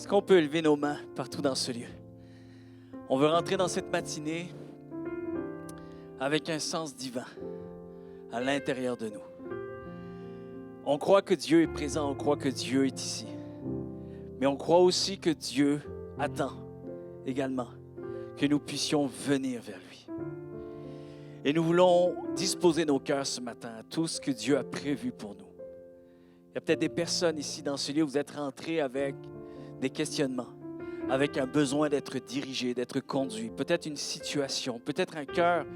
Est-ce qu'on peut lever nos mains partout dans ce lieu? On veut rentrer dans cette matinée avec un sens divin à l'intérieur de nous. On croit que Dieu est présent, on croit que Dieu est ici. Mais on croit aussi que Dieu attend également que nous puissions venir vers lui. Et nous voulons disposer nos cœurs ce matin à tout ce que Dieu a prévu pour nous. Il y a peut-être des personnes ici dans ce lieu où vous êtes rentrés avec des questionnements, avec un besoin d'être dirigé, d'être conduit, peut-être une situation, peut-être un cœur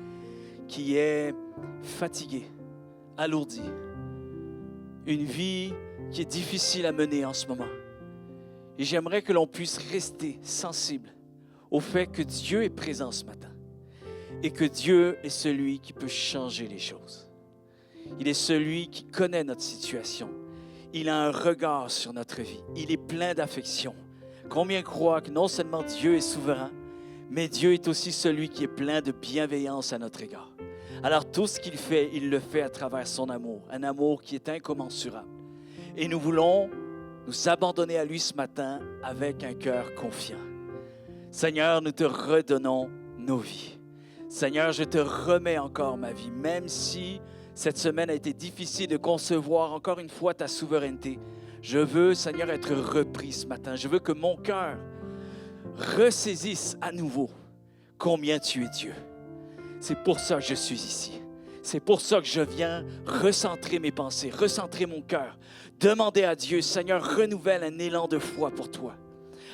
qui est fatigué, alourdi, une vie qui est difficile à mener en ce moment. Et j'aimerais que l'on puisse rester sensible au fait que Dieu est présent ce matin et que Dieu est celui qui peut changer les choses. Il est celui qui connaît notre situation. Il a un regard sur notre vie. Il est plein d'affection. Combien croient que non seulement Dieu est souverain, mais Dieu est aussi celui qui est plein de bienveillance à notre égard. Alors tout ce qu'il fait, il le fait à travers son amour, un amour qui est incommensurable. Et nous voulons nous abandonner à lui ce matin avec un cœur confiant. Seigneur, nous te redonnons nos vies. Seigneur, je te remets encore ma vie, même si cette semaine a été difficile de concevoir encore une fois ta souveraineté. Je veux, Seigneur, être repris ce matin. Je veux que mon cœur ressaisisse à nouveau combien tu es Dieu. C'est pour ça que je suis ici. C'est pour ça que je viens recentrer mes pensées, recentrer mon cœur, demander à Dieu, Seigneur, renouvelle un élan de foi pour toi,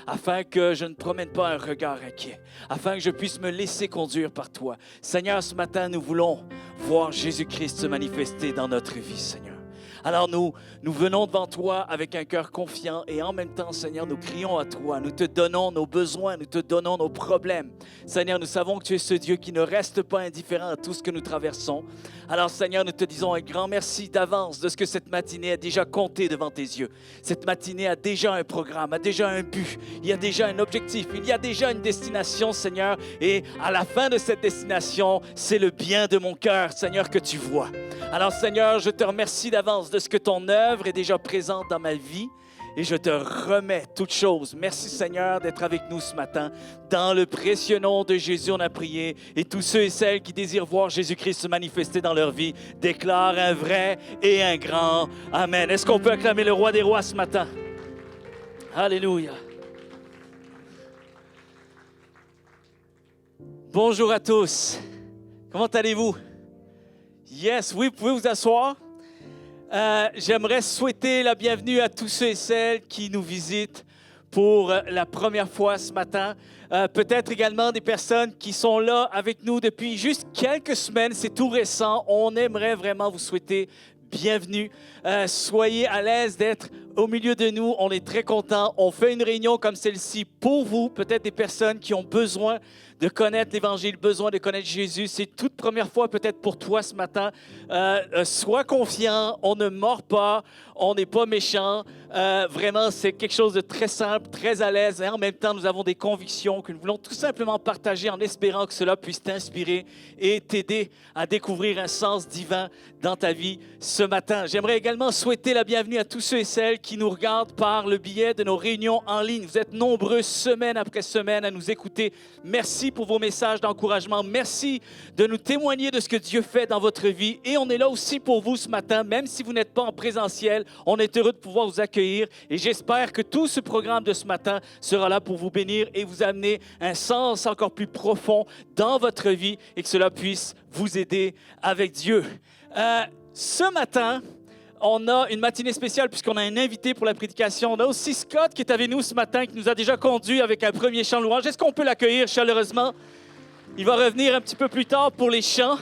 afin que je ne promène pas un regard inquiet, afin que je puisse me laisser conduire par toi. Seigneur, ce matin, nous voulons voir Jésus-Christ se manifester dans notre vie, Seigneur. Alors nous venons devant toi avec un cœur confiant et en même temps, Seigneur, nous crions à toi. Nous te donnons nos besoins, nous te donnons nos problèmes. Seigneur, nous savons que tu es ce Dieu qui ne reste pas indifférent à tout ce que nous traversons. Alors, Seigneur, nous te disons un grand merci d'avance de ce que cette matinée a déjà compté devant tes yeux. Cette matinée a déjà un programme, a déjà un but, il y a déjà un objectif, il y a déjà une destination, Seigneur. Et à la fin de cette destination, c'est le bien de mon cœur, Seigneur, que tu vois. Alors, Seigneur, je te remercie d'avance de ce que ton œuvre est déjà présente dans ma vie et je te remets toutes choses. Merci, Seigneur, d'être avec nous ce matin. Dans le précieux nom de Jésus, on a prié et tous ceux et celles qui désirent voir Jésus-Christ se manifester dans leur vie déclarent un vrai et un grand Amen. Est-ce qu'on peut acclamer le Roi des Rois ce matin? Alléluia. Bonjour à tous. Comment allez-vous? Yes, oui, vous pouvez vous asseoir. J'aimerais souhaiter la bienvenue à tous ceux et celles qui nous visitent pour la première fois ce matin. Peut-être également des personnes qui sont là avec nous depuis juste quelques semaines. C'est tout récent. On aimerait vraiment vous souhaiter bienvenue. Soyez à l'aise d'être au milieu de nous. On est très contents. On fait une réunion comme celle-ci pour vous. Peut-être des personnes qui ont besoin de connaître l'Évangile, besoin de connaître Jésus. C'est toute première fois peut-être pour toi ce matin. Sois confiant, on ne mord pas, on n'est pas méchant. Vraiment, c'est quelque chose de très simple, très à l'aise. Et en même temps, nous avons des convictions que nous voulons tout simplement partager en espérant que cela puisse t'inspirer et t'aider à découvrir un sens divin dans ta vie ce matin. J'aimerais également souhaiter la bienvenue à tous ceux et celles qui nous regardent par le biais de nos réunions en ligne. Vous êtes nombreux semaine après semaine à nous écouter. Merci pour vos messages d'encouragement. Merci de nous témoigner de ce que Dieu fait dans votre vie. Et on est là aussi pour vous ce matin, même si vous n'êtes pas en présentiel. On est heureux de pouvoir vous accueillir. Et j'espère que tout ce programme de ce matin sera là pour vous bénir et vous amener un sens encore plus profond dans votre vie et que cela puisse vous aider avec Dieu. Ce matin, on a une matinée spéciale puisqu'on a un invité pour la prédication. On a aussi Scott qui est avec nous ce matin, qui nous a déjà conduit avec un premier chant de louange. Est-ce qu'on peut l'accueillir chaleureusement? Il va revenir un petit peu plus tard pour les chants.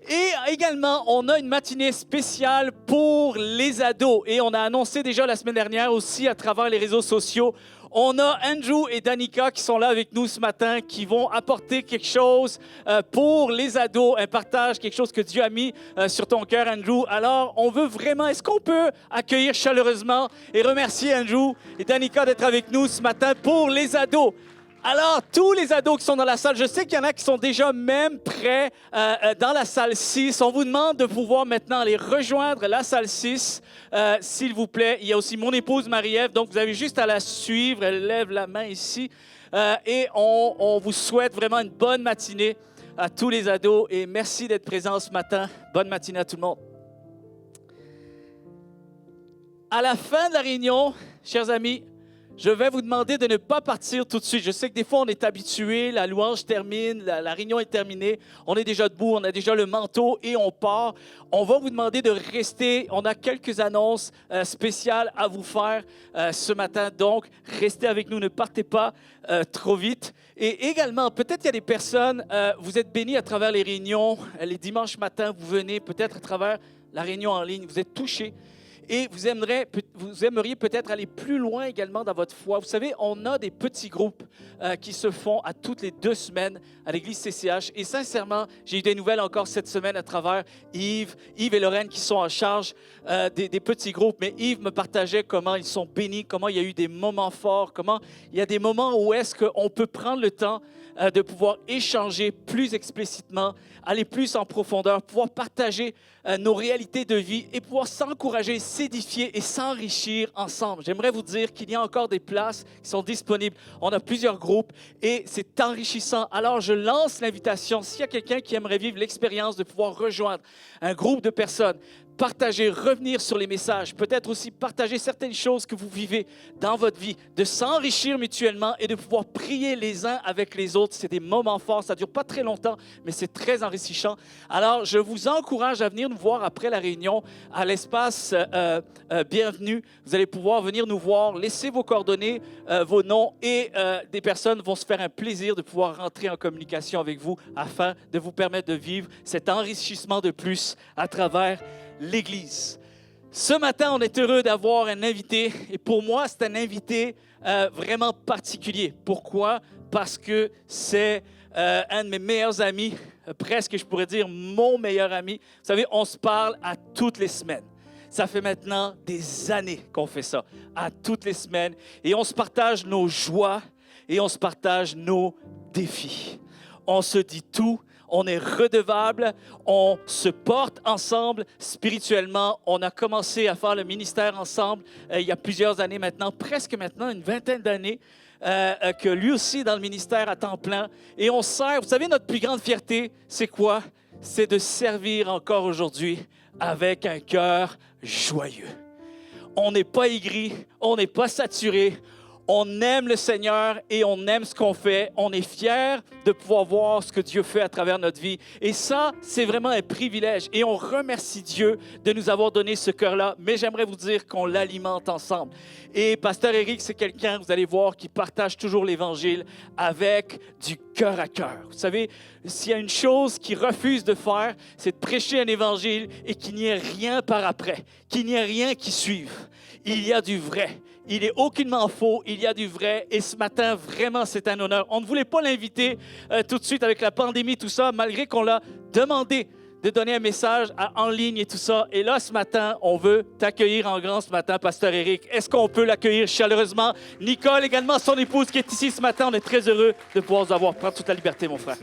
Et également, on a une matinée spéciale pour les ados. Et on a annoncé déjà la semaine dernière aussi à travers les réseaux sociaux. On a Andrew et Danica qui sont là avec nous ce matin, qui vont apporter quelque chose pour les ados, un partage, quelque chose que Dieu a mis sur ton cœur, Andrew. Alors, on veut vraiment, est-ce qu'on peut accueillir chaleureusement et remercier Andrew et Danica d'être avec nous ce matin pour les ados? Alors, tous les ados qui sont dans la salle, je sais qu'il y en a qui sont déjà même prêts dans la salle 6. On vous demande de pouvoir maintenant aller rejoindre la salle 6, s'il vous plaît. Il y a aussi mon épouse Marie-Ève, donc vous avez juste à la suivre. Elle lève la main ici. Et on vous souhaite vraiment une bonne matinée à tous les ados et merci d'être présents ce matin. Bonne matinée à tout le monde. À la fin de la réunion, chers amis, je vais vous demander de ne pas partir tout de suite. Je sais que des fois, on est habitué, la louange termine, la réunion est terminée, on est déjà debout, on a déjà le manteau et on part. On va vous demander de rester. On a quelques annonces spéciales à vous faire ce matin. Donc, restez avec nous, ne partez pas trop vite. Et également, peut-être il y a des personnes, vous êtes bénis à travers les réunions. Les dimanches matins, vous venez peut-être à travers la réunion en ligne, vous êtes touchés. Et vous aimeriez peut-être aller plus loin également dans votre foi. Vous savez, on a des petits groupes qui se font à toutes les 2 semaines à l'église CCH. Et sincèrement, j'ai eu des nouvelles encore cette semaine à travers Yves et Lorraine qui sont en charge des petits groupes. Mais Yves me partageait comment ils sont bénis, comment il y a eu des moments forts, comment il y a des moments où est-ce qu'on peut prendre le temps de pouvoir échanger plus explicitement, aller plus en profondeur, pouvoir partager nos réalités de vie et pouvoir s'encourager, s'édifier et s'enrichir ensemble. J'aimerais vous dire qu'il y a encore des places qui sont disponibles. On a plusieurs groupes et c'est enrichissant. Alors, je lance l'invitation. S'il y a quelqu'un qui aimerait vivre l'expérience de pouvoir rejoindre un groupe de personnes, partager, revenir sur les messages, peut-être aussi partager certaines choses que vous vivez dans votre vie, de s'enrichir mutuellement et de pouvoir prier les uns avec les autres. C'est des moments forts, ça ne dure pas très longtemps, mais c'est très enrichissant. Alors, je vous encourage à venir nous voir après la réunion à l'espace Bienvenue. Vous allez pouvoir venir nous voir, laisser vos coordonnées, vos noms et des personnes vont se faire un plaisir de pouvoir rentrer en communication avec vous afin de vous permettre de vivre cet enrichissement de plus à travers l'Église. Ce matin, on est heureux d'avoir un invité et pour moi, c'est un invité vraiment particulier. Pourquoi? Parce que c'est un de mes meilleurs amis, presque je pourrais dire mon meilleur ami. Vous savez, on se parle à toutes les semaines. Ça fait maintenant des années qu'on fait ça, à toutes les semaines. Et on se partage nos joies et on se partage nos défis. On se dit tout. On est redevables, on se porte ensemble spirituellement. On a commencé à faire le ministère ensemble il y a plusieurs années maintenant, presque maintenant, une vingtaine d'années, que lui aussi dans le ministère à temps plein. Et on sert, vous savez, notre plus grande fierté, c'est quoi? C'est de servir encore aujourd'hui avec un cœur joyeux. On n'est pas aigri, on n'est pas saturé. On aime le Seigneur et on aime ce qu'on fait. On est fiers de pouvoir voir ce que Dieu fait à travers notre vie. Et ça, c'est vraiment un privilège. Et on remercie Dieu de nous avoir donné ce cœur-là. Mais j'aimerais vous dire qu'on l'alimente ensemble. Et Pasteur Éric, c'est quelqu'un, vous allez voir, qui partage toujours l'Évangile avec du cœur à cœur. Vous savez, s'il y a une chose qu'il refuse de faire, c'est de prêcher un Évangile et qu'il n'y ait rien par après, qu'il n'y ait rien qui suive. Il y a du vrai. Il n'est aucunement faux, il y a du vrai. Et ce matin, vraiment, c'est un honneur. On ne voulait pas l'inviter tout de suite avec la pandémie, tout ça, malgré qu'on l'a demandé de donner un message en ligne et tout ça. Et là, ce matin, on veut t'accueillir en grand ce matin, Pasteur Éric. Est-ce qu'on peut l'accueillir chaleureusement? Nicole, également son épouse qui est ici ce matin. On est très heureux de pouvoir vous avoir. Prends toute la liberté, mon frère.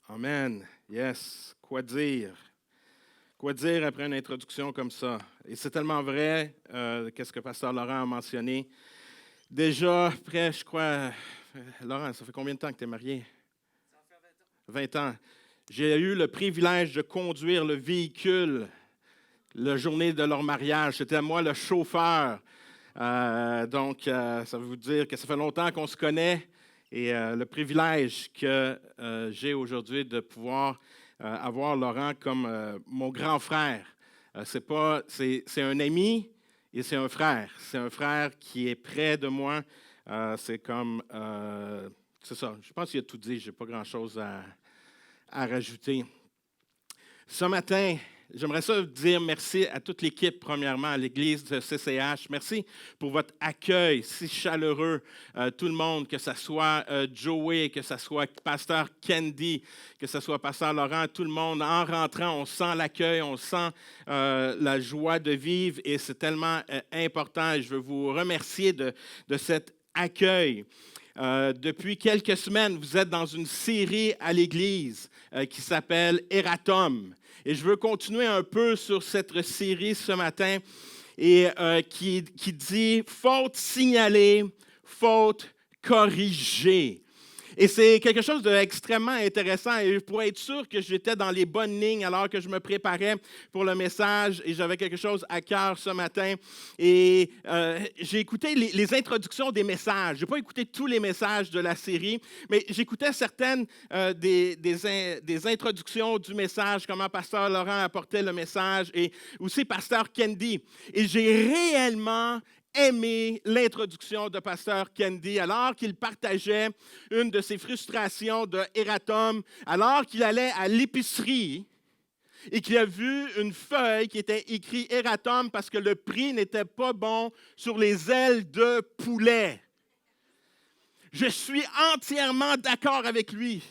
Amen. Yes. Quoi dire? Quoi dire après une introduction comme ça? Et c'est tellement vrai, qu'est-ce que Pasteur Laurent a mentionné. Déjà, après, je crois... Laurent, ça fait combien de temps que tu es marié? Ça fait 20 ans. 20 ans. J'ai eu le privilège de conduire le véhicule la journée de leur mariage. C'était moi le chauffeur. Donc, ça veut vous dire que ça fait longtemps qu'on se connaît. Et le privilège que j'ai aujourd'hui de pouvoir... avoir Laurent comme mon grand frère. C'est un ami et c'est un frère. C'est un frère qui est près de moi. C'est comme, c'est ça. Je pense qu'il a tout dit. Je n'ai pas grand-chose à rajouter. Ce matin, j'aimerais ça dire merci à toute l'équipe, premièrement, à l'Église de CCH. Merci pour votre accueil si chaleureux. Tout le monde, que ce soit Joey, que ce soit Pasteur Candy, que ce soit Pasteur Laurent, tout le monde, en rentrant, on sent l'accueil, on sent la joie de vivre et c'est tellement important. Et je veux vous remercier de cette accueil. Depuis quelques semaines, vous êtes dans une série à l'Église qui s'appelle Eratom. Et je veux continuer un peu sur cette série ce matin et qui dit « Faute signalée, faute corrigée ». Et c'est quelque chose d'extrêmement intéressant. Et pour être sûr que j'étais dans les bonnes lignes alors que je me préparais pour le message et j'avais quelque chose à cœur ce matin. Et j'ai écouté les introductions des messages. Je n'ai pas écouté tous les messages de la série, mais j'écoutais certaines des introductions du message, comment Pasteur Laurent apportait le message et aussi Pasteur Kendi. Et j'ai réellement aimé l'introduction de Pasteur Kendi alors qu'il partageait une de ses frustrations de Eratom, alors qu'il allait à l'épicerie et qu'il a vu une feuille qui était écrite Eratom parce que le prix n'était pas bon sur les ailes de poulet. Je suis entièrement d'accord avec lui.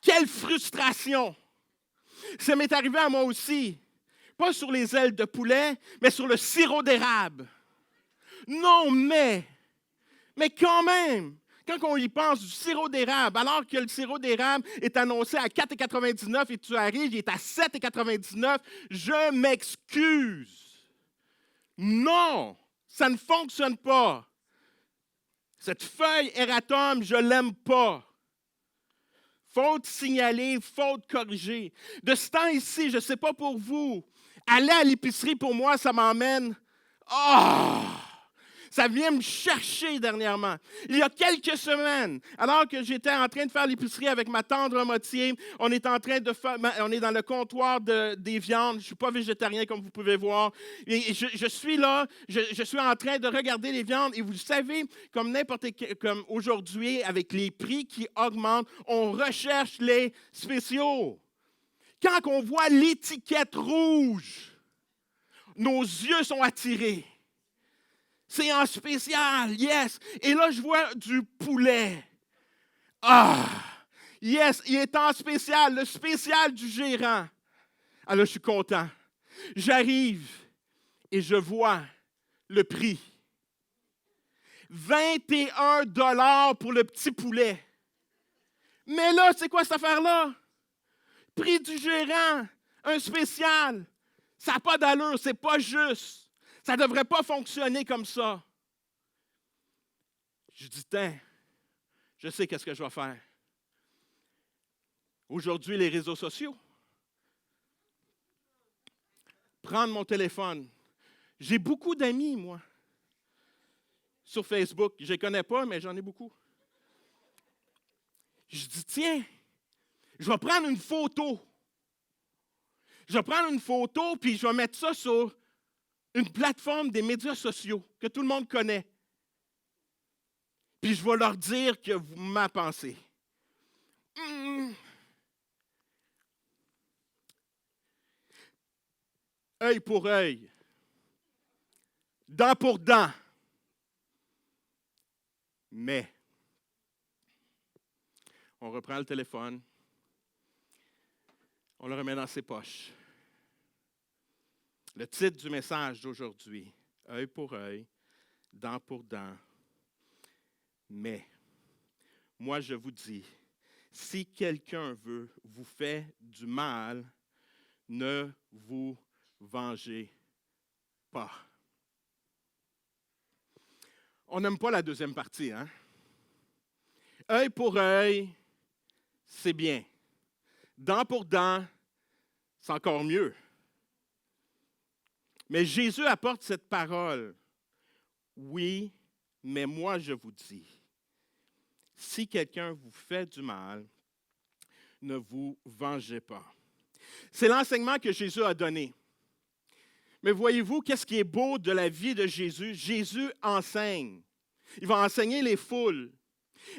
Quelle frustration! Ça m'est arrivé à moi aussi. Pas sur les ailes de poulet, mais sur le sirop d'érable. Non, mais quand même, quand on y pense, du sirop d'érable, alors que le sirop d'érable est annoncé à 4,99 et tu arrives, il est à 7,99, je m'excuse. Non, ça ne fonctionne pas. Cette feuille Eratom, je ne l'aime pas. Faute signalée, faute corrigée. De ce temps ici, je ne sais pas pour vous, aller à l'épicerie, pour moi, ça m'emmène... Ça vient me chercher dernièrement. Il y a quelques semaines, alors que j'étais en train de faire l'épicerie avec ma tendre moitié, on est dans le comptoir des viandes. Je ne suis pas végétarien, comme vous pouvez voir. Et je suis là, je suis en train de regarder les viandes. Et vous savez, comme aujourd'hui, avec les prix qui augmentent, on recherche les spéciaux. Quand on voit l'étiquette rouge, nos yeux sont attirés. C'est en spécial, yes. Et là, je vois du poulet. Yes, il est en spécial, le spécial du gérant. Alors, je suis content. J'arrive et je vois le prix. 21 $ pour le petit poulet. Mais là, c'est quoi cette affaire-là? Prix du gérant, un spécial. Ça n'a pas d'allure, c'est pas juste. Ça ne devrait pas fonctionner comme ça. Je dis, tiens, je sais qu'est-ce que je vais faire. Aujourd'hui, les réseaux sociaux. Prendre mon téléphone. J'ai beaucoup d'amis, moi, sur Facebook. Je ne les connais pas, mais j'en ai beaucoup. Je dis, tiens, je vais prendre une photo. Je vais prendre une photo, puis je vais mettre ça sur une plateforme des médias sociaux que tout le monde connaît. Puis je vais leur dire que vous m'avez pensé. Œil pour œil. Dent pour dent. Mais, on reprend le téléphone. On le remet dans ses poches. Le titre du message d'aujourd'hui, œil pour œil, dent pour dent. Mais, moi je vous dis, si quelqu'un vous fait du mal, ne vous vengez pas. On n'aime pas la deuxième partie, hein? Œil pour œil, c'est bien. Dent pour dent, c'est encore mieux. Mais Jésus apporte cette parole. Oui, mais moi je vous dis, si quelqu'un vous fait du mal, ne vous vengez pas. C'est l'enseignement que Jésus a donné. Mais voyez-vous, qu'est-ce qui est beau de la vie de Jésus? Jésus enseigne. Il va enseigner les foules.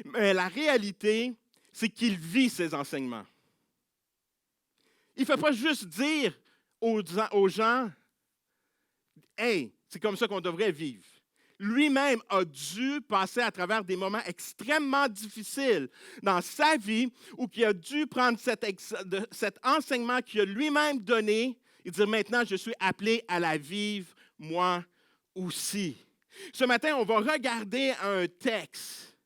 Mais la réalité, c'est qu'il vit ses enseignements. Il ne fait pas juste dire aux gens, « Hey, c'est comme ça qu'on devrait vivre. » Lui-même a dû passer à travers des moments extrêmement difficiles dans sa vie où il a dû prendre cet enseignement qu'il a lui-même donné et dire, « Maintenant, je suis appelé à la vivre moi aussi. » Ce matin, on va regarder un texte.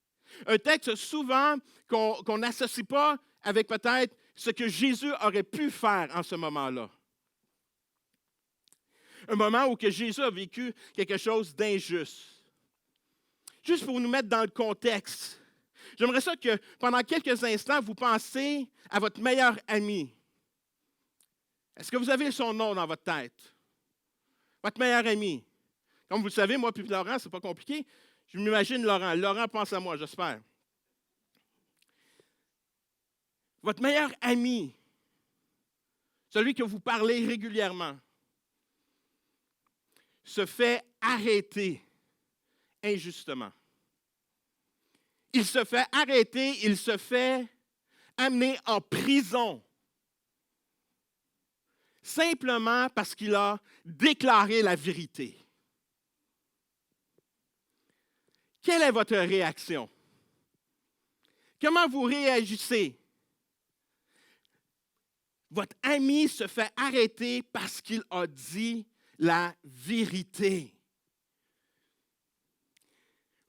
Un texte souvent qu'on n'associe pas avec peut-être ce que Jésus aurait pu faire en ce moment-là. Un moment où que Jésus a vécu quelque chose d'injuste. Juste pour nous mettre dans le contexte, j'aimerais ça que pendant quelques instants, vous pensez à votre meilleur ami. Est-ce que vous avez son nom dans votre tête? Votre meilleur ami. Comme vous le savez, moi et Laurent, ce n'est pas compliqué. Je m'imagine Laurent. Laurent pense à moi, j'espère. Votre meilleur ami, celui que vous parlez régulièrement, se fait arrêter injustement. Il se fait arrêter, il se fait amener en prison. Simplement parce qu'il a déclaré la vérité. Quelle est votre réaction? Comment vous réagissez? Votre ami se fait arrêter parce qu'il a dit la vérité.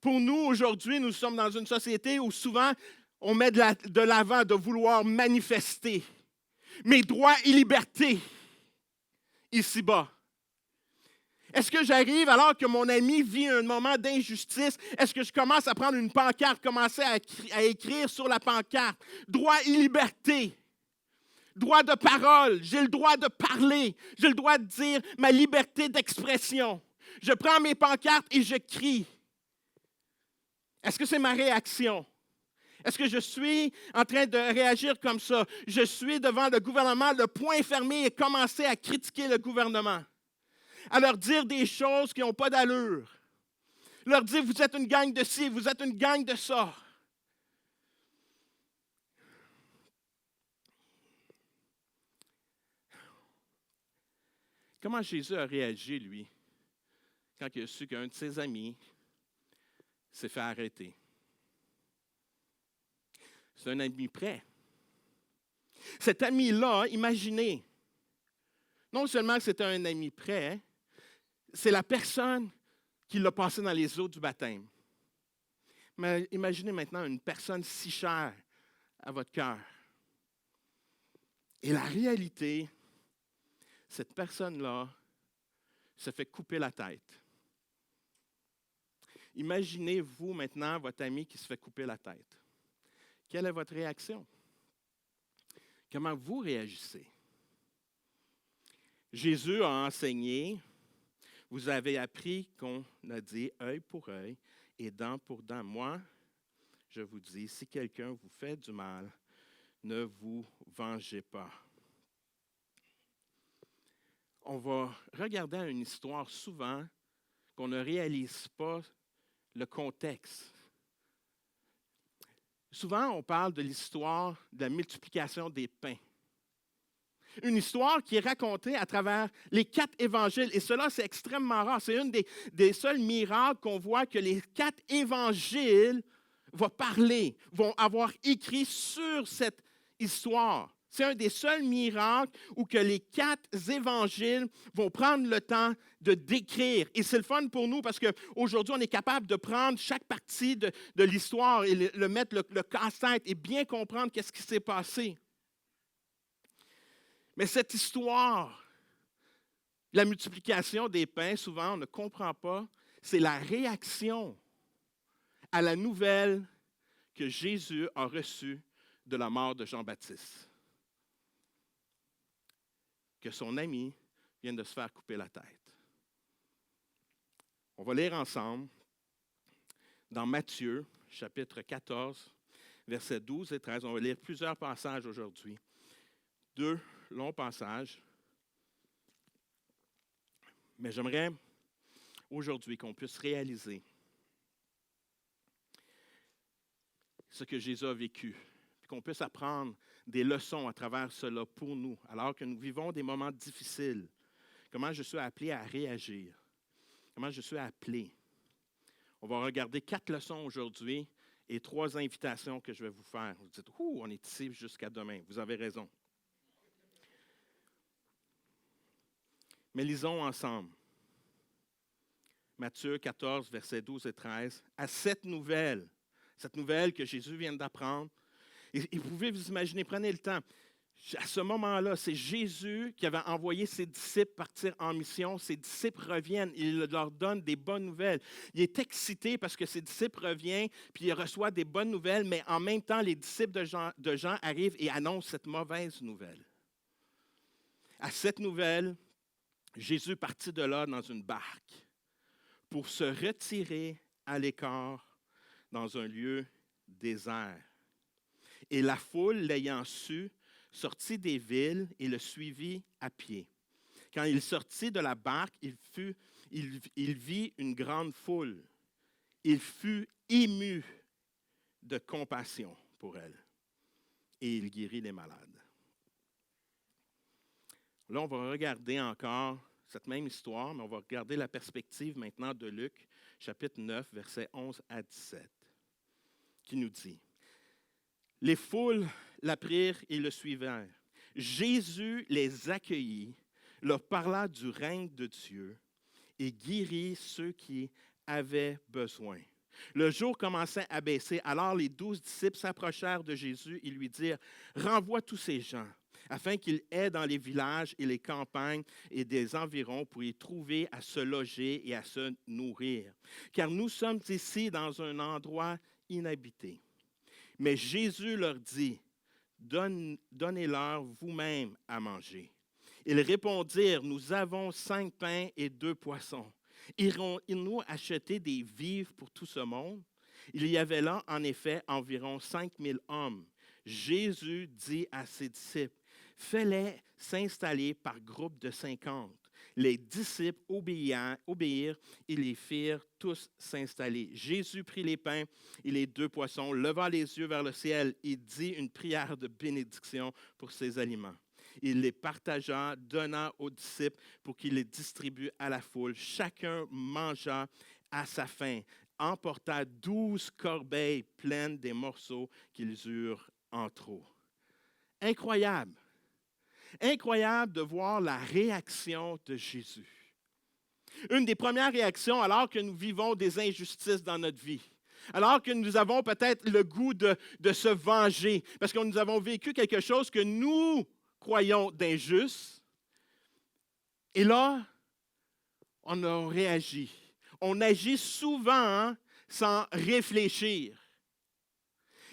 Pour nous, aujourd'hui, nous sommes dans une société où souvent, on met de l'avant de vouloir manifester mes droits et libertés ici-bas. Est-ce que j'arrive alors que mon ami vit un moment d'injustice? Est-ce que je commence à prendre une pancarte, commencer à écrire sur la pancarte « Droits et libertés ». Droit de parole, j'ai le droit de parler, j'ai le droit de dire ma liberté d'expression. Je prends mes pancartes et je crie. Est-ce que c'est ma réaction? Est-ce que je suis en train de réagir comme ça? Je suis devant le gouvernement, le poing fermé et commencer à critiquer le gouvernement. À leur dire des choses qui n'ont pas d'allure. Leur dire, vous êtes une gang de ci, vous êtes une gang de ça. Comment Jésus a réagi, lui, quand il a su qu'un de ses amis s'est fait arrêter? C'est un ami près. Cet ami-là, imaginez, non seulement que c'était un ami près, c'est la personne qui l'a passé dans les eaux du baptême. Mais imaginez maintenant une personne si chère à votre cœur. Et la réalité, cette personne-là se fait couper la tête. Imaginez-vous maintenant votre ami qui se fait couper la tête. Quelle est votre réaction? Comment vous réagissez? Jésus a enseigné, vous avez appris qu'on a dit œil pour œil et dent pour dent. Moi, je vous dis, si quelqu'un vous fait du mal, ne vous vengez pas. On va regarder une histoire souvent qu'on ne réalise pas le contexte. Souvent, on parle de l'histoire de la multiplication des pains. Une histoire qui est racontée à travers les 4 évangiles. Et cela, c'est extrêmement rare. C'est une des seuls miracles qu'on voit que les 4 évangiles vont parler, vont avoir écrit sur cette histoire. C'est un des seuls miracles où que les 4 évangiles vont prendre le temps de décrire. Et c'est le fun pour nous parce qu'aujourd'hui, on est capable de prendre chaque partie de l'histoire et le mettre le casse-tête et bien comprendre qu'est-ce qui s'est passé. Mais cette histoire, la multiplication des pains, souvent, on ne comprend pas. C'est la réaction à la nouvelle que Jésus a reçue de la mort de Jean-Baptiste. Que son ami vient de se faire couper la tête. On va lire ensemble dans Matthieu, chapitre 14, versets 12 et 13. On va lire plusieurs passages aujourd'hui. 2 longs passages. Mais j'aimerais aujourd'hui qu'on puisse réaliser ce que Jésus a vécu, puis qu'on puisse apprendre des leçons à travers cela pour nous, alors que nous vivons des moments difficiles. Comment je suis appelé à réagir? Comment je suis appelé? On va regarder 4 leçons aujourd'hui et 3 invitations que je vais vous faire. Vous dites, on est ici jusqu'à demain. Vous avez raison. Mais lisons ensemble. Matthieu 14, versets 12 et 13, à cette nouvelle que Jésus vient d'apprendre. Et vous pouvez vous imaginer, prenez le temps. À ce moment-là, c'est Jésus qui avait envoyé ses disciples partir en mission. Ses disciples reviennent, il leur donne des bonnes nouvelles. Il est excité parce que ses disciples reviennent, puis il reçoit des bonnes nouvelles, mais en même temps, les disciples de Jean arrivent et annoncent cette mauvaise nouvelle. À cette nouvelle, Jésus partit de là dans une barque pour se retirer à l'écart dans un lieu désert. Et la foule, l'ayant su, sortit des villes et le suivit à pied. Quand il sortit de la barque, il vit une grande foule. Il fut ému de compassion pour elle et il guérit les malades. Là, on va regarder encore cette même histoire, mais on va regarder la perspective maintenant de Luc, chapitre 9, versets 11 à 17, qui nous dit: les foules l'apprirent et le suivirent. Jésus les accueillit, leur parla du règne de Dieu et guérit ceux qui avaient besoin. Le jour commençait à baisser, alors les 12 disciples s'approchèrent de Jésus et lui dirent: renvoie tous ces gens, afin qu'ils aient dans les villages et les campagnes et des environs pour y trouver à se loger et à se nourrir. Car nous sommes ici dans un endroit inhabité. Mais Jésus leur dit: donnez-leur vous-même à manger. Ils répondirent: nous avons 5 pains et 2 poissons. Irons-nous acheter des vivres pour tout ce monde? Il y avait là, en effet, environ 5000 hommes. Jésus dit à ses disciples: fais-les s'installer par groupe de 50. Les disciples obéirent et les firent tous s'installer. Jésus prit les pains et les 2 poissons, leva les yeux vers le ciel et dit une prière de bénédiction pour ces aliments. Il les partagea, donna aux disciples pour qu'ils les distribuent à la foule. Chacun mangea à sa faim, emporta 12 corbeilles pleines des morceaux qu'ils eurent en trop. Incroyable! Incroyable de voir la réaction de Jésus. Une des premières réactions alors que nous vivons des injustices dans notre vie, alors que nous avons peut-être le goût de se venger, parce que nous avons vécu quelque chose que nous croyons d'injuste. Et là, on a réagi. On agit souvent sans réfléchir.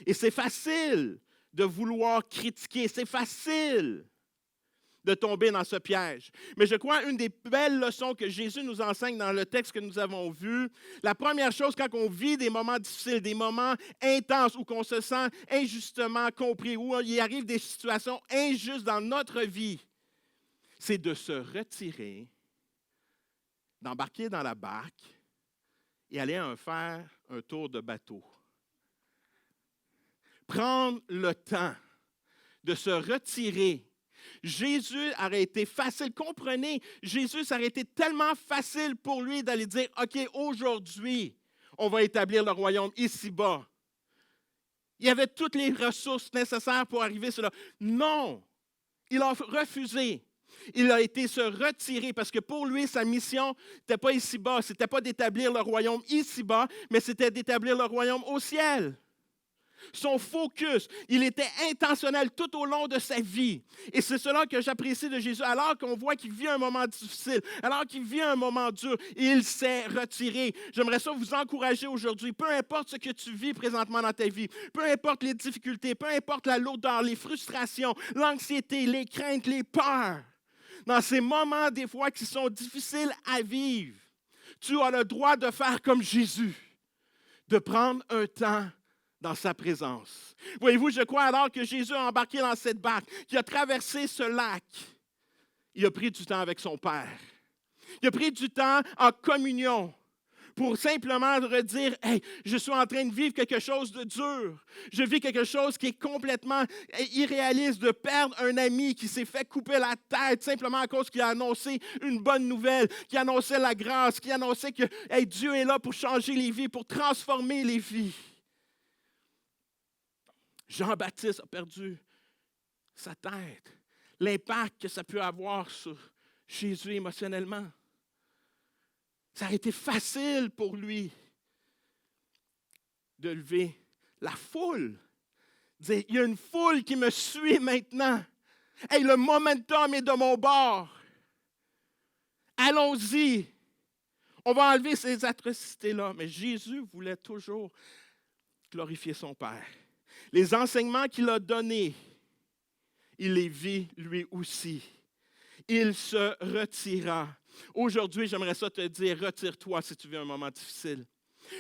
Et c'est facile de vouloir critiquer, c'est facile de tomber dans ce piège. Mais je crois une des belles leçons que Jésus nous enseigne dans le texte que nous avons vu, la première chose quand on vit des moments difficiles, des moments intenses où on se sent injustement compris, où il arrive des situations injustes dans notre vie, c'est de se retirer, d'embarquer dans la barque et aller faire un tour de bateau. Prendre le temps de se retirer. Jésus aurait été facile, comprenez, Jésus, ça aurait été tellement facile pour lui d'aller dire: OK, aujourd'hui, on va établir le royaume ici-bas. Il y avait toutes les ressources nécessaires pour arriver à cela. Non, il a refusé. Il a été se retirer parce que pour lui, sa mission n'était pas ici-bas, ce n'était pas d'établir le royaume ici-bas, mais c'était d'établir le royaume au ciel. Son focus, il était intentionnel tout au long de sa vie. Et c'est cela que j'apprécie de Jésus. Alors qu'on voit qu'il vit un moment difficile, alors qu'il vit un moment dur, il s'est retiré. J'aimerais ça vous encourager aujourd'hui. Peu importe ce que tu vis présentement dans ta vie, peu importe les difficultés, peu importe la lourdeur, les frustrations, l'anxiété, les craintes, les peurs, dans ces moments des fois qui sont difficiles à vivre, tu as le droit de faire comme Jésus, de prendre un temps dans sa présence. Voyez-vous, je crois alors que Jésus a embarqué dans cette barque, qu'il a traversé ce lac. Il a pris du temps avec son Père. Il a pris du temps en communion pour simplement redire: hey, je suis en train de vivre quelque chose de dur. Je vis quelque chose qui est complètement irréaliste, de perdre un ami qui s'est fait couper la tête simplement à cause qu'il a annoncé une bonne nouvelle, qui annonçait la grâce, qui annonçait que hey, Dieu est là pour changer les vies, pour transformer les vies. Jean-Baptiste a perdu sa tête. L'impact que ça peut avoir sur Jésus émotionnellement. Ça aurait été facile pour lui de lever la foule. Dire, il y a une foule qui me suit maintenant. Hey, le momentum est de mon bord. Allons-y. On va enlever ces atrocités-là. Mais Jésus voulait toujours glorifier son Père. Les enseignements qu'il a donnés, il les vit lui aussi. Il se retira. Aujourd'hui, j'aimerais ça te dire, retire-toi si tu vis un moment difficile.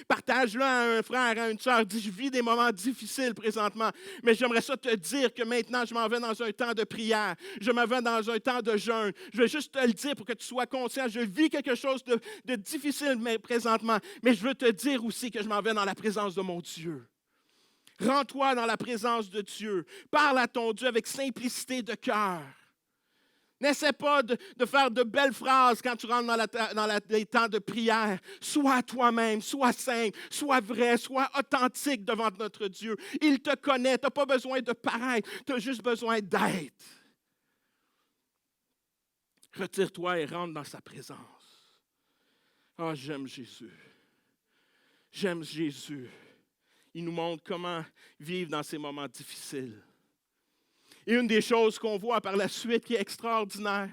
Partage-le à un frère, à une sœur. Dis, je vis des moments difficiles présentement, mais j'aimerais ça te dire que maintenant, je m'en vais dans un temps de prière. Je m'en vais dans un temps de jeûne. Je vais juste te le dire pour que tu sois conscient. Je vis quelque chose de difficile présentement, mais je veux te dire aussi que je m'en vais dans la présence de mon Dieu. Rends-toi dans la présence de Dieu. Parle à ton Dieu avec simplicité de cœur. N'essaie pas de faire de belles phrases quand tu rentres dans les temps de prière. Sois toi-même, sois simple, sois vrai, sois authentique devant notre Dieu. Il te connaît, tu n'as pas besoin de paraître, tu as juste besoin d'être. Retire-toi et rentre dans sa présence. Ah, j'aime Jésus. J'aime Jésus. Il nous montre comment vivre dans ces moments difficiles. Et une des choses qu'on voit par la suite qui est extraordinaire,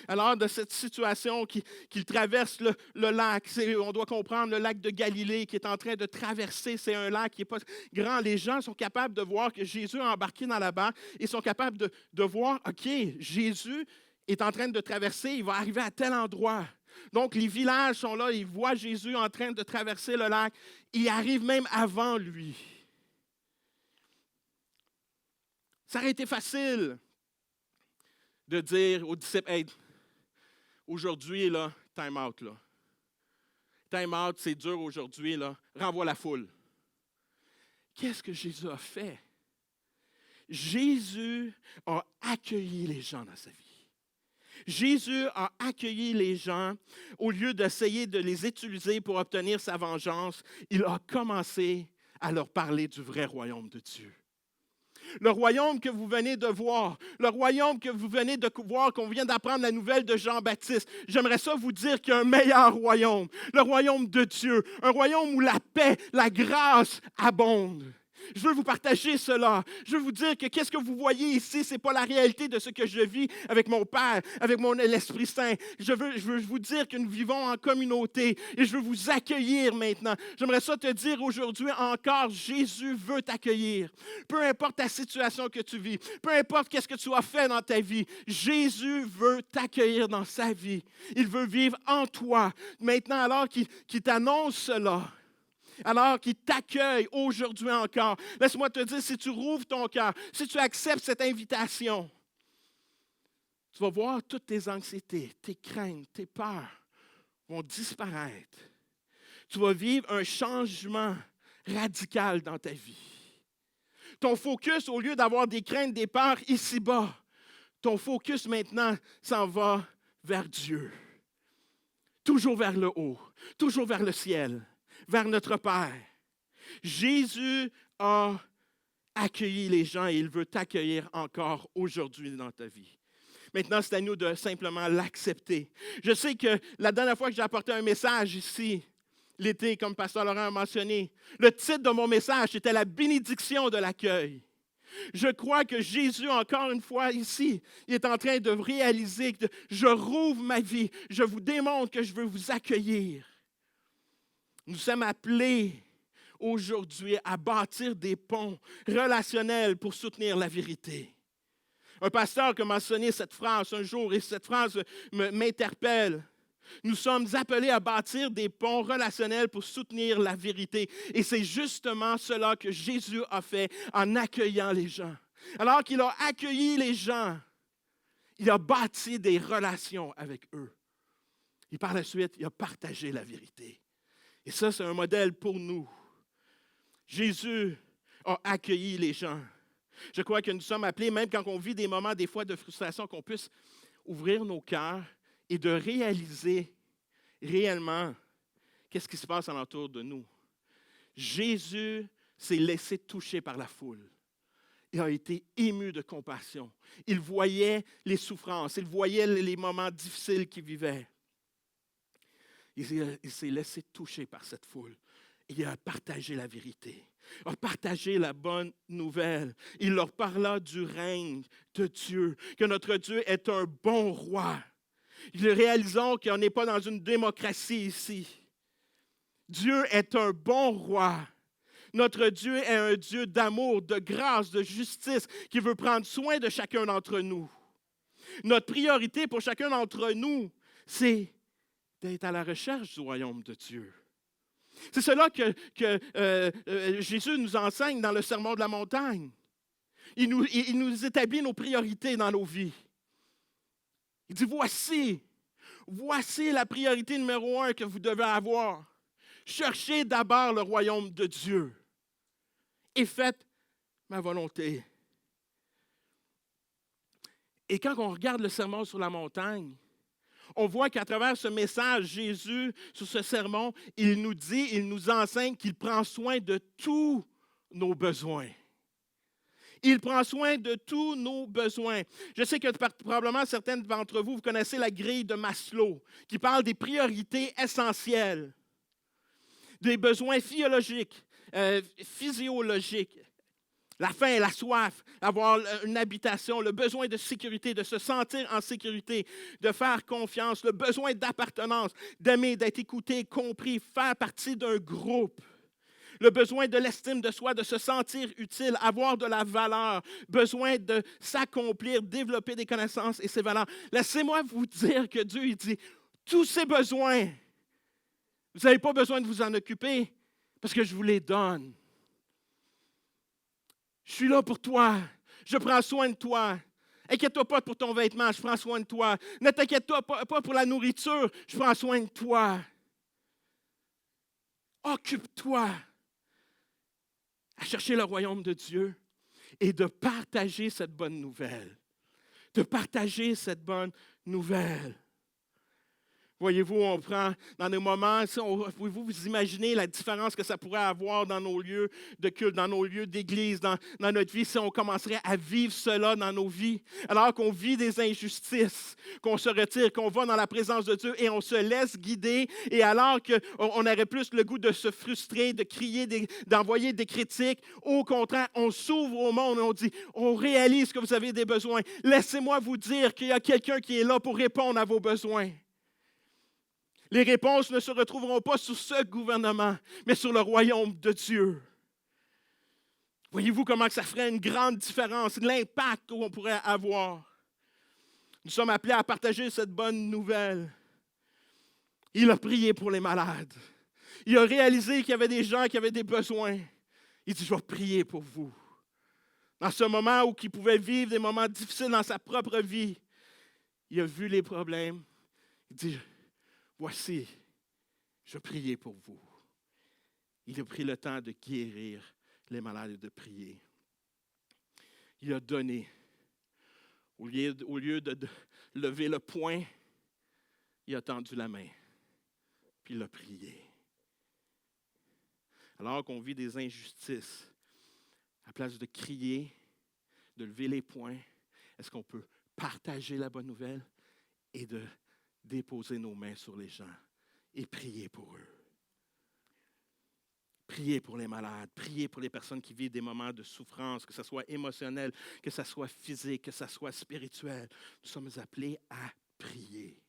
alors de cette situation qu'il traverse le lac, on doit comprendre le lac de Galilée qui est en train de traverser, c'est un lac qui n'est pas grand. Les gens sont capables de voir que Jésus a embarqué dans la barque et sont capables de voir, OK, Jésus est en train de traverser, il va arriver à tel endroit. Donc les villages sont là, ils voient Jésus en train de traverser le lac, il arrive même avant lui. Ça aurait été facile de dire aux disciples, hey, aujourd'hui, là, time out. Là. Time out, c'est dur aujourd'hui, là. Renvoie la foule. Qu'est-ce que Jésus a fait? Jésus a accueilli les gens dans sa vie. Jésus a accueilli les gens au lieu d'essayer de les utiliser pour obtenir sa vengeance. Il a commencé à leur parler du vrai royaume de Dieu. Le royaume que vous venez de voir, le royaume que vous venez de voir, qu'on vient d'apprendre la nouvelle de Jean-Baptiste, j'aimerais ça vous dire qu'il y a un meilleur royaume, le royaume de Dieu, un royaume où la paix, la grâce abondent. Je veux vous partager cela. Je veux vous dire que qu'est-ce que vous voyez ici, ce n'est pas la réalité de ce que je vis avec mon Père, avec l'Esprit Saint. Je veux vous dire que nous vivons en communauté et je veux vous accueillir maintenant. J'aimerais ça te dire aujourd'hui encore, Jésus veut t'accueillir. Peu importe ta situation que tu vis, peu importe qu'est-ce que tu as fait dans ta vie, Jésus veut t'accueillir dans sa vie. Il veut vivre en toi. Maintenant, alors qu'il t'annonce cela, alors qu'il t'accueille aujourd'hui encore. Laisse-moi te dire, si tu rouvres ton cœur, si tu acceptes cette invitation, tu vas voir toutes tes anxiétés, tes craintes, tes peurs vont disparaître. Tu vas vivre un changement radical dans ta vie. Ton focus, au lieu d'avoir des craintes, des peurs ici-bas, ton focus maintenant s'en va vers Dieu. Toujours vers le haut, toujours vers le ciel. Vers notre Père. Jésus a accueilli les gens et il veut t'accueillir encore aujourd'hui dans ta vie. Maintenant, c'est à nous de simplement l'accepter. Je sais que la dernière fois que j'ai apporté un message ici, l'été, comme Pasteur Laurent a mentionné, le titre de mon message, c'était la bénédiction de l'accueil. Je crois que Jésus, encore une fois ici, il est en train de réaliser que je rouvre ma vie, je vous démontre que je veux vous accueillir. Nous sommes appelés aujourd'hui à bâtir des ponts relationnels pour soutenir la vérité. Un pasteur a mentionné cette phrase un jour et cette phrase m'interpelle. Nous sommes appelés à bâtir des ponts relationnels pour soutenir la vérité. Et c'est justement cela que Jésus a fait en accueillant les gens. Alors qu'il a accueilli les gens, il a bâti des relations avec eux. Et par la suite, il a partagé la vérité. Et ça, c'est un modèle pour nous. Jésus a accueilli les gens. Je crois que nous sommes appelés, même quand on vit des moments, des fois, de frustration, qu'on puisse ouvrir nos cœurs et de réaliser réellement qu'est-ce qui se passe alentour de nous. Jésus s'est laissé toucher par la foule. Il a été ému de compassion. Il voyait les souffrances, il voyait les moments difficiles qu'il vivait. il s'est laissé toucher par cette foule. Il a partagé la vérité, a partagé la bonne nouvelle. Il leur parla du règne de Dieu, que notre Dieu est un bon roi. Réalisons qu'on n'est pas dans une démocratie ici. Dieu est un bon roi. Notre Dieu est un Dieu d'amour, de grâce, de justice, qui veut prendre soin de chacun d'entre nous. Notre priorité pour chacun d'entre nous, c'est d'être à la recherche du royaume de Dieu. C'est cela que Jésus nous enseigne dans le Sermon de la montagne. Il nous établit nos priorités dans nos vies. Il dit, voici la priorité numéro 1 que vous devez avoir. Cherchez d'abord le royaume de Dieu et faites ma volonté. Et quand on regarde le Sermon sur la montagne, on voit qu'à travers ce message, Jésus, sur ce sermon, il nous enseigne qu'il prend soin de tous nos besoins. Il prend soin de tous nos besoins. Je sais que probablement certains d'entre vous, vous connaissez la grille de Maslow, qui parle des priorités essentielles, des besoins physiologiques. La faim, la soif, avoir une habitation, le besoin de sécurité, de se sentir en sécurité, de faire confiance, le besoin d'appartenance, d'aimer, d'être écouté, compris, faire partie d'un groupe. Le besoin de l'estime de soi, de se sentir utile, avoir de la valeur, besoin de s'accomplir, développer des connaissances et ses valeurs. Laissez-moi vous dire que Dieu, il dit, tous ces besoins, vous n'avez pas besoin de vous en occuper parce que je vous les donne. Je suis là pour toi. Je prends soin de toi. Inquiète-toi pas pour ton vêtement, je prends soin de toi. Ne t'inquiète-toi pas pour la nourriture, je prends soin de toi. Occupe-toi à chercher le royaume de Dieu et de partager cette bonne nouvelle. De partager cette bonne nouvelle. Voyez-vous, on prend dans des moments, pouvez-vous vous imaginer la différence que ça pourrait avoir dans nos lieux de culte, dans nos lieux d'église, dans notre vie, si on commencerait à vivre cela dans nos vies, alors qu'on vit des injustices, qu'on se retire, qu'on va dans la présence de Dieu et on se laisse guider, et alors qu'on aurait plus le goût de se frustrer, de crier, d'envoyer des critiques, au contraire, on s'ouvre au monde et on dit, on réalise que vous avez des besoins. Laissez-moi vous dire qu'il y a quelqu'un qui est là pour répondre à vos besoins. Les réponses ne se retrouveront pas sur ce gouvernement, mais sur le royaume de Dieu. Voyez-vous comment ça ferait une grande différence, l'impact qu'on pourrait avoir. Nous sommes appelés à partager cette bonne nouvelle. Il a prié pour les malades. Il a réalisé qu'il y avait des gens qui avaient des besoins. Il dit, je vais prier pour vous. Dans ce moment où il pouvait vivre des moments difficiles dans sa propre vie, il a vu les problèmes. Il dit, voici, je priais pour vous. Il a pris le temps de guérir les malades et de prier. Il a donné. Au lieu de lever le poing, il a tendu la main. Puis il a prié. Alors qu'on vit des injustices, à place de crier, de lever les poings, est-ce qu'on peut partager la bonne nouvelle et de déposer nos mains sur les gens et prier pour eux. Prier pour les malades, prier pour les personnes qui vivent des moments de souffrance, que ce soit émotionnel, que ce soit physique, que ce soit spirituel. Nous sommes appelés à prier.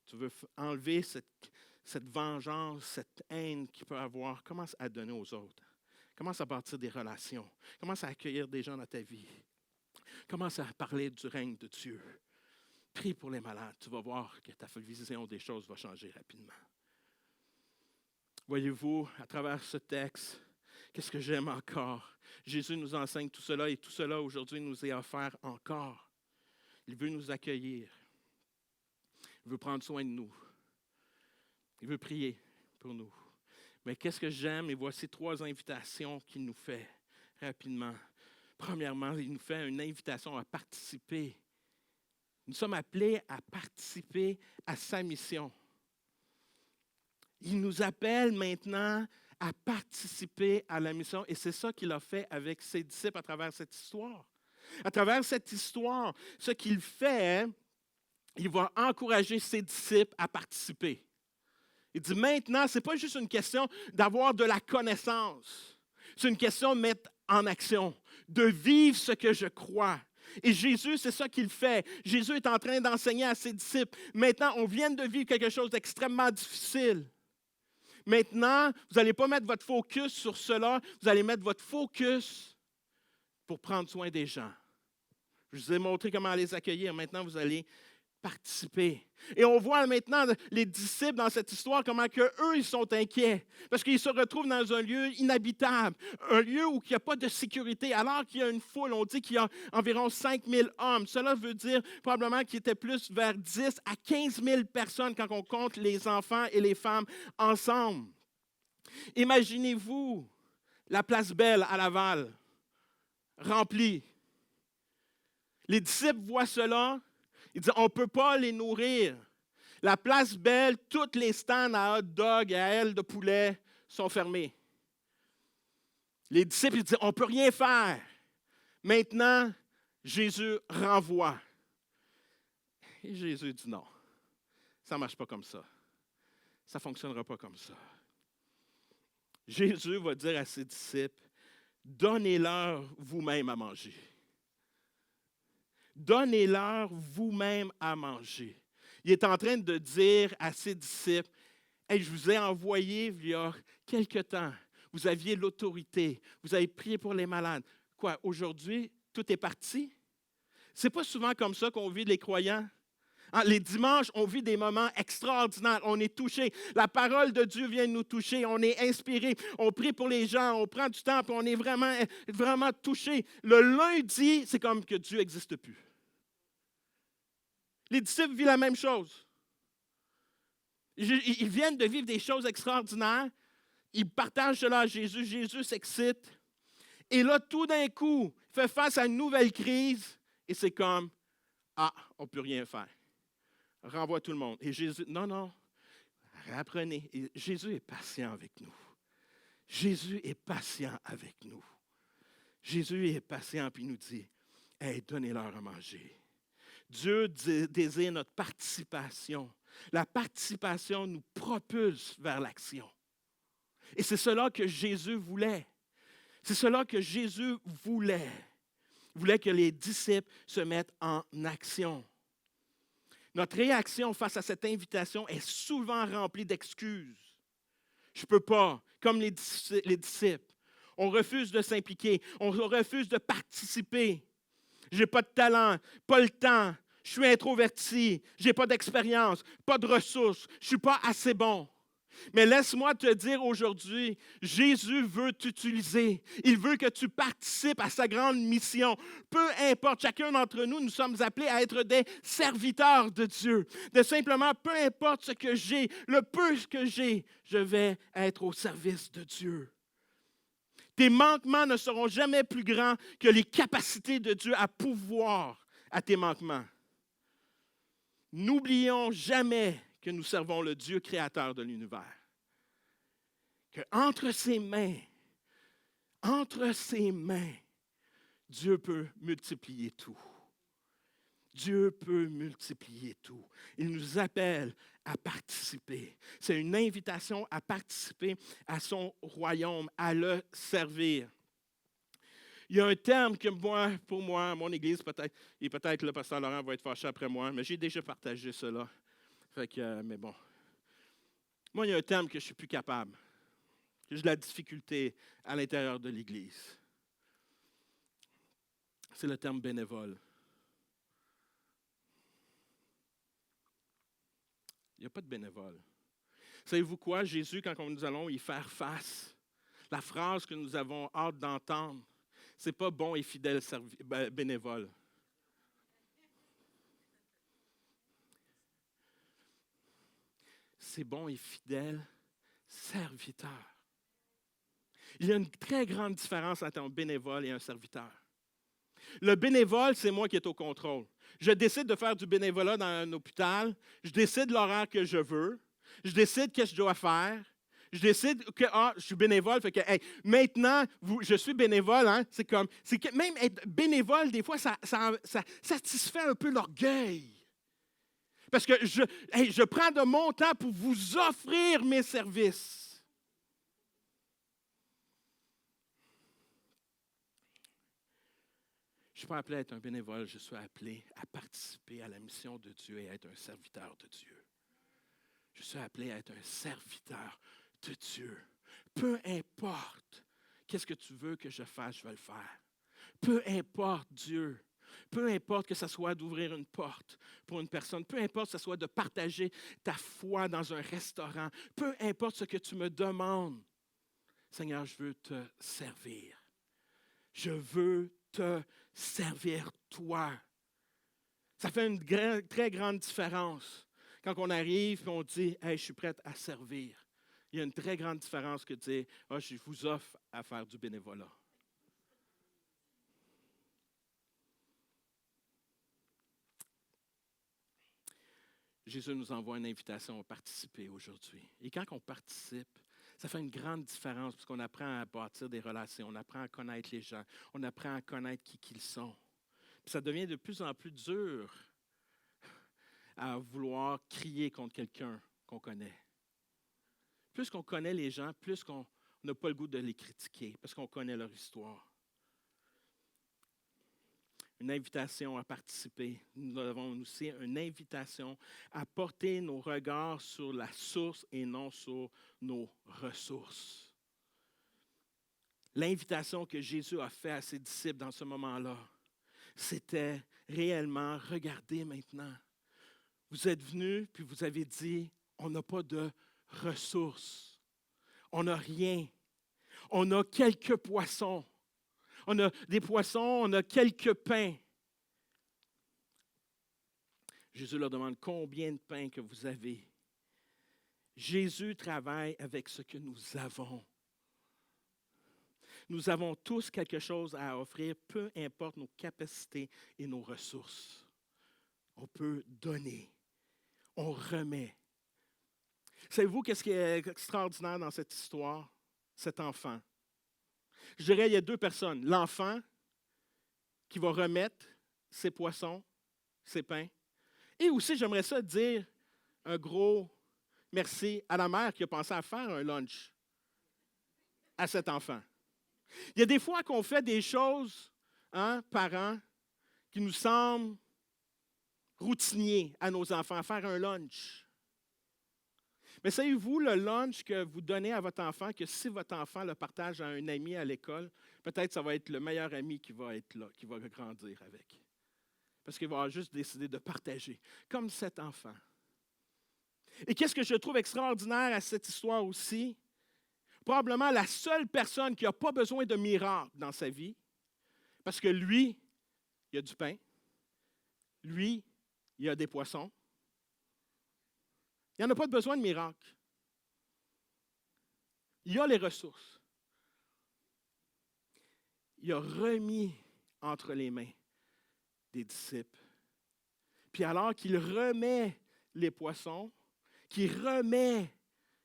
Tu veux enlever cette vengeance, cette haine qu'il peut avoir, commence à donner aux autres. Commence à bâtir des relations. Commence à accueillir des gens dans ta vie. Commence à parler du règne de Dieu. Prie pour les malades. Tu vas voir que ta vision des choses va changer rapidement. Voyez-vous, à travers ce texte, qu'est-ce que j'aime encore? Jésus nous enseigne tout cela et tout cela aujourd'hui nous est offert encore. Il veut nous accueillir. Il veut prendre soin de nous. Il veut prier pour nous. Mais qu'est-ce que j'aime? Et voici 3 invitations qu'il nous fait rapidement. Premièrement, il nous fait une invitation à participer. Nous sommes appelés à participer à sa mission. Il nous appelle maintenant à participer à la mission et c'est ça qu'il a fait avec ses disciples à travers cette histoire. À travers cette histoire, ce qu'il fait, il va encourager ses disciples à participer. Il dit maintenant, ce n'est pas juste une question d'avoir de la connaissance. C'est une question de mettre en action, de vivre ce que je crois. Et Jésus, c'est ça qu'il fait. Jésus est en train d'enseigner à ses disciples. Maintenant, on vient de vivre quelque chose d'extrêmement difficile. Maintenant, vous n'allez pas mettre votre focus sur cela, vous allez mettre votre focus pour prendre soin des gens. Je vous ai montré comment les accueillir. Maintenant, vous allez participer. Et on voit maintenant les disciples dans cette histoire, comment que eux ils sont inquiets. Parce qu'ils se retrouvent dans un lieu inhabitable, un lieu où il n'y a pas de sécurité, alors qu'il y a une foule. On dit qu'il y a environ 5000 hommes. Cela veut dire probablement qu'il était plus vers 10 à 15 000 personnes quand on compte les enfants et les femmes ensemble. Imaginez-vous la place Belle à Laval, remplie. Les disciples voient cela. Ils disent, on ne peut pas les nourrir. La place Belle, tous les stands à hot dog et à ailes de poulet sont fermés. Les disciples ils disent, on ne peut rien faire. Maintenant, Jésus renvoie. Et Jésus dit non, ça ne marche pas comme ça. Ça ne fonctionnera pas comme ça. Jésus va dire à ses disciples, donnez-leur vous-même à manger. Donnez-leur vous-même à manger. Il est en train de dire à ses disciples, hey, je vous ai envoyé il y a quelque temps. Vous aviez l'autorité. Vous avez prié pour les malades. Quoi, aujourd'hui, tout est parti? Ce n'est pas souvent comme ça qu'on vit les croyants. Les dimanches, on vit des moments extraordinaires. On est touché. La parole de Dieu vient nous toucher. On est inspiré. On prie pour les gens. On prend du temps. Puis on est vraiment, vraiment touché. Le lundi, c'est comme que Dieu n'existe plus. Les disciples vivent la même chose. Ils viennent de vivre des choses extraordinaires. Ils partagent cela à Jésus. Jésus s'excite. Et là, tout d'un coup, il fait face à une nouvelle crise. Et c'est comme, on ne peut rien faire. Renvoie tout le monde. Et Jésus, non, apprenez. Et Jésus est patient avec nous. Jésus est patient avec nous. Jésus est patient, puis il nous dit, hey, donnez-leur à manger. Dieu désire notre participation. La participation nous propulse vers l'action. Et c'est cela que Jésus voulait. C'est cela que Jésus voulait. Il voulait que les disciples se mettent en action. Notre réaction face à cette invitation est souvent remplie d'excuses. Je ne peux pas, comme les disciples. On refuse de s'impliquer, on refuse de participer. Je n'ai pas de talent, pas le temps, je suis introverti, je n'ai pas d'expérience, pas de ressources, je ne suis pas assez bon. Mais laisse-moi te dire aujourd'hui, Jésus veut t'utiliser. Il veut que tu participes à sa grande mission. Peu importe, chacun d'entre nous, nous sommes appelés à être des serviteurs de Dieu. De simplement, peu importe ce que j'ai, le peu que j'ai, je vais être au service de Dieu. Tes manquements ne seront jamais plus grands que les capacités de Dieu à pouvoir à tes manquements. N'oublions jamais que nous servons le Dieu créateur de l'univers. Qu'entre ses mains, Dieu peut multiplier tout. Dieu peut multiplier tout. Il nous appelle à participer. C'est une invitation à participer à son royaume, à le servir. Il y a un terme que pour moi, mon Église, peut-être le pasteur Laurent va être fâché après moi, mais j'ai déjà partagé cela. Mais bon. Moi, il y a un terme que je ne suis plus capable. Que j'ai de la difficulté à l'intérieur de l'Église. C'est le terme bénévole. Il n'y a pas de bénévole. Savez-vous quoi? Jésus, quand nous allons y faire face, la phrase que nous avons hâte d'entendre, ce n'est pas bon et fidèle bénévole. C'est bon et fidèle serviteur. Il y a une très grande différence entre un bénévole et un serviteur. Le bénévole, c'est moi qui est au contrôle. Je décide de faire du bénévolat dans un hôpital. Je décide l'horaire que je veux. Je décide ce que je dois faire. Je décide que je suis bénévole. Fait que, maintenant, je suis bénévole. Hein, c'est que même être bénévole, des fois, ça satisfait un peu l'orgueil. Parce que je prends de mon temps pour vous offrir mes services. Je ne suis pas appelé à être un bénévole, je suis appelé à participer à la mission de Dieu et à être un serviteur de Dieu. Je suis appelé à être un serviteur de Dieu. Peu importe qu'est-ce que tu veux que je fasse, je vais le faire. Peu importe Dieu. Peu importe que ce soit d'ouvrir une porte pour une personne, peu importe que ce soit de partager ta foi dans un restaurant, peu importe ce que tu me demandes, Seigneur, je veux te servir. Je veux te servir, toi. Ça fait une très grande différence quand on arrive et on dit « Hey, je suis prête à servir ». Il y a une très grande différence que de dire « Ah, je vous offre à faire du bénévolat ». Jésus nous envoie une invitation à participer aujourd'hui. Et quand on participe, ça fait une grande différence parce qu'on apprend à bâtir des relations, on apprend à connaître les gens, on apprend à connaître qui ils sont. Puis ça devient de plus en plus dur à vouloir crier contre quelqu'un qu'on connaît. Plus qu'on connaît les gens, plus qu'on n'a pas le goût de les critiquer parce qu'on connaît leur histoire. Une invitation à participer. Nous avons aussi une invitation à porter nos regards sur la source et non sur nos ressources. L'invitation que Jésus a faite à ses disciples dans ce moment-là, c'était réellement, regardez maintenant. Vous êtes venus puis vous avez dit, on n'a pas de ressources. On n'a rien. On a quelques poissons. On a des poissons, on a quelques pains. Jésus leur demande combien de pains que vous avez. Jésus travaille avec ce que nous avons. Nous avons tous quelque chose à offrir, peu importe nos capacités et nos ressources. On peut donner. On remet. Savez-vous qu'est-ce qui est extraordinaire dans cette histoire? Cet enfant. Je dirais, il y a deux personnes. L'enfant qui va remettre ses poissons, ses pains. Et aussi, j'aimerais ça dire un gros merci à la mère qui a pensé à faire un lunch à cet enfant. Il y a des fois qu'on fait des choses, parents, qui nous semblent routiniers à nos enfants, faire un lunch. Mais savez-vous, le lunch que vous donnez à votre enfant, que si votre enfant le partage à un ami à l'école, peut-être ça va être le meilleur ami qui va être là, qui va grandir avec. Parce qu'il va juste décider de partager, comme cet enfant. Et qu'est-ce que je trouve extraordinaire à cette histoire aussi? Probablement la seule personne qui n'a pas besoin de miracle dans sa vie, parce que lui, il a du pain, lui, il a des poissons. Il n'y en a pas besoin de miracle. Il a les ressources. Il a remis entre les mains des disciples. Puis alors qu'il remet les poissons, qu'il remet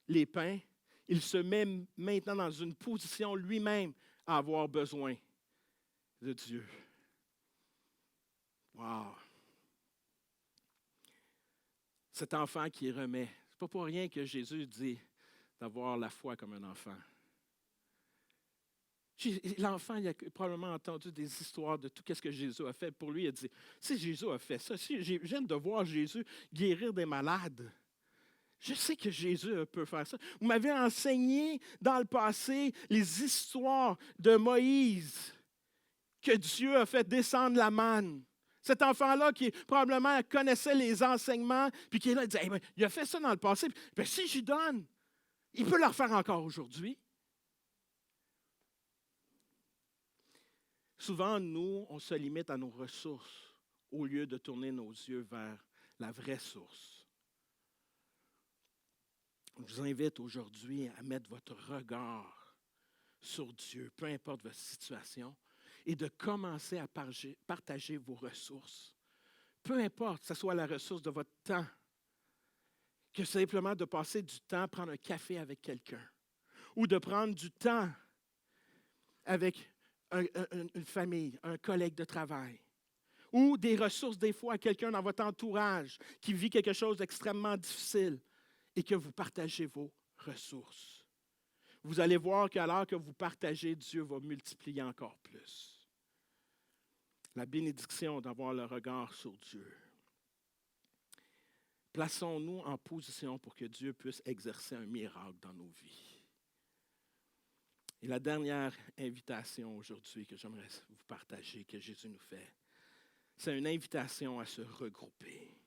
les pains, il se met maintenant dans une position lui-même à avoir besoin de Dieu. Wow! Cet enfant qui remet, ce n'est pas pour rien que Jésus dit d'avoir la foi comme un enfant. L'enfant, il a probablement entendu des histoires de tout ce que Jésus a fait. Pour lui, il a dit, si Jésus a fait ça, si je viens de voir Jésus guérir des malades, je sais que Jésus peut faire ça. Vous m'avez enseigné dans le passé les histoires de Moïse, que Dieu a fait descendre la manne. Cet enfant-là qui probablement connaissait les enseignements, puis qui est là, il dit, hey, il a fait ça dans le passé, puis si j'y donne, il peut le refaire encore aujourd'hui. Souvent, nous, on se limite à nos ressources au lieu de tourner nos yeux vers la vraie source. Je vous invite aujourd'hui à mettre votre regard sur Dieu, peu importe votre situation, et de commencer à partager vos ressources. Peu importe, que ce soit la ressource de votre temps, que simplement de passer du temps à prendre un café avec quelqu'un, ou de prendre du temps avec une famille, un collègue de travail, ou des ressources des fois à quelqu'un dans votre entourage qui vit quelque chose d'extrêmement difficile et que vous partagez vos ressources. Vous allez voir qu'alors que vous partagez, Dieu va multiplier encore plus. La bénédiction d'avoir le regard sur Dieu. Plaçons-nous en position pour que Dieu puisse exercer un miracle dans nos vies. Et la dernière invitation aujourd'hui que j'aimerais vous partager, que Jésus nous fait, c'est une invitation à se regrouper.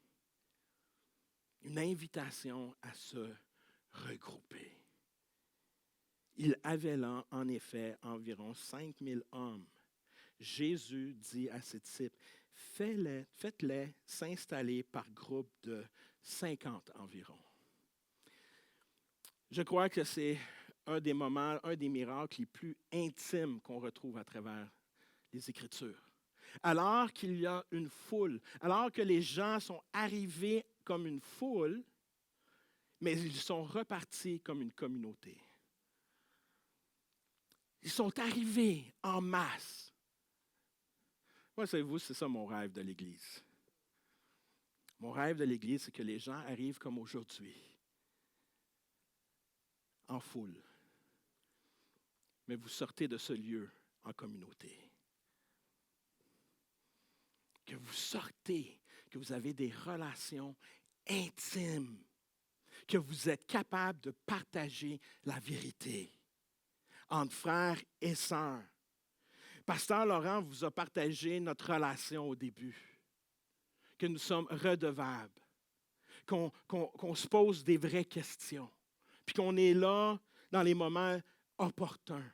Une invitation à se regrouper. Il avait là, en effet, environ 5000 hommes. Jésus dit à ses disciples, faites-les s'installer par groupe de 50 environ. Je crois que c'est un des moments, un des miracles les plus intimes qu'on retrouve à travers les Écritures. Alors qu'il y a une foule, alors que les gens sont arrivés comme une foule, mais ils sont repartis comme une communauté. Ils sont arrivés en masse. Moi, savez-vous, c'est ça mon rêve de l'Église. Mon rêve de l'Église, c'est que les gens arrivent comme aujourd'hui, en foule. Mais vous sortez de ce lieu en communauté. Que vous sortez, que vous avez des relations intimes, que vous êtes capable de partager la vérité entre frères et sœurs. Pasteur Laurent vous a partagé notre relation au début, que nous sommes redevables, qu'on se pose des vraies questions, puis qu'on est là dans les moments opportuns.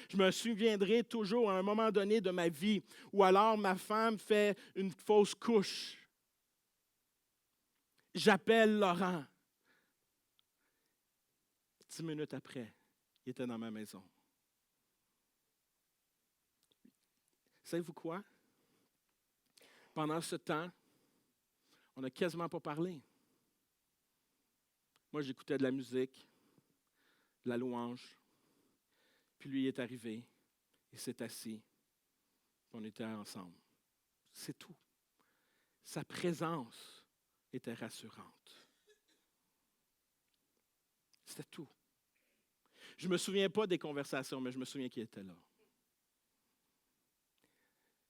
Je me souviendrai toujours à un moment donné de ma vie où alors ma femme fait une fausse couche. J'appelle Laurent. 10 minutes après, il était dans ma maison. Savez-vous quoi? Pendant ce temps, on n'a quasiment pas parlé. Moi, j'écoutais de la musique, de la louange. Puis lui est arrivé, il s'est assis, puis on était ensemble. C'est tout. Sa présence était rassurante. C'était tout. Je ne me souviens pas des conversations, mais je me souviens qu'il était là.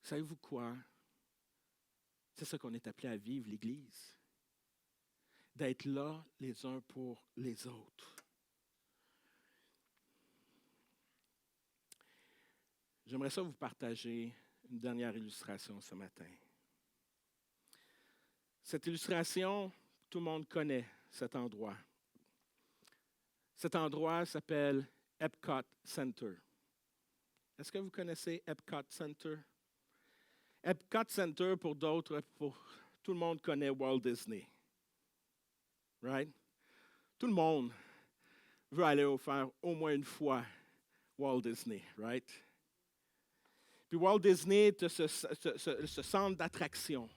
Savez-vous quoi? C'est ça qu'on est appelé à vivre, l'Église. D'être là les uns pour les autres. J'aimerais ça vous partager une dernière illustration ce matin. Cette illustration, tout le monde connaît cet endroit. Cet endroit s'appelle Epcot Center. Est-ce que vous connaissez Epcot Center? Epcot Center, pour d'autres, pour tout le monde connaît Walt Disney. Right? Tout le monde veut aller faire au moins une fois Walt Disney, right? Puis Walt Disney, tu as ce centre d'attraction.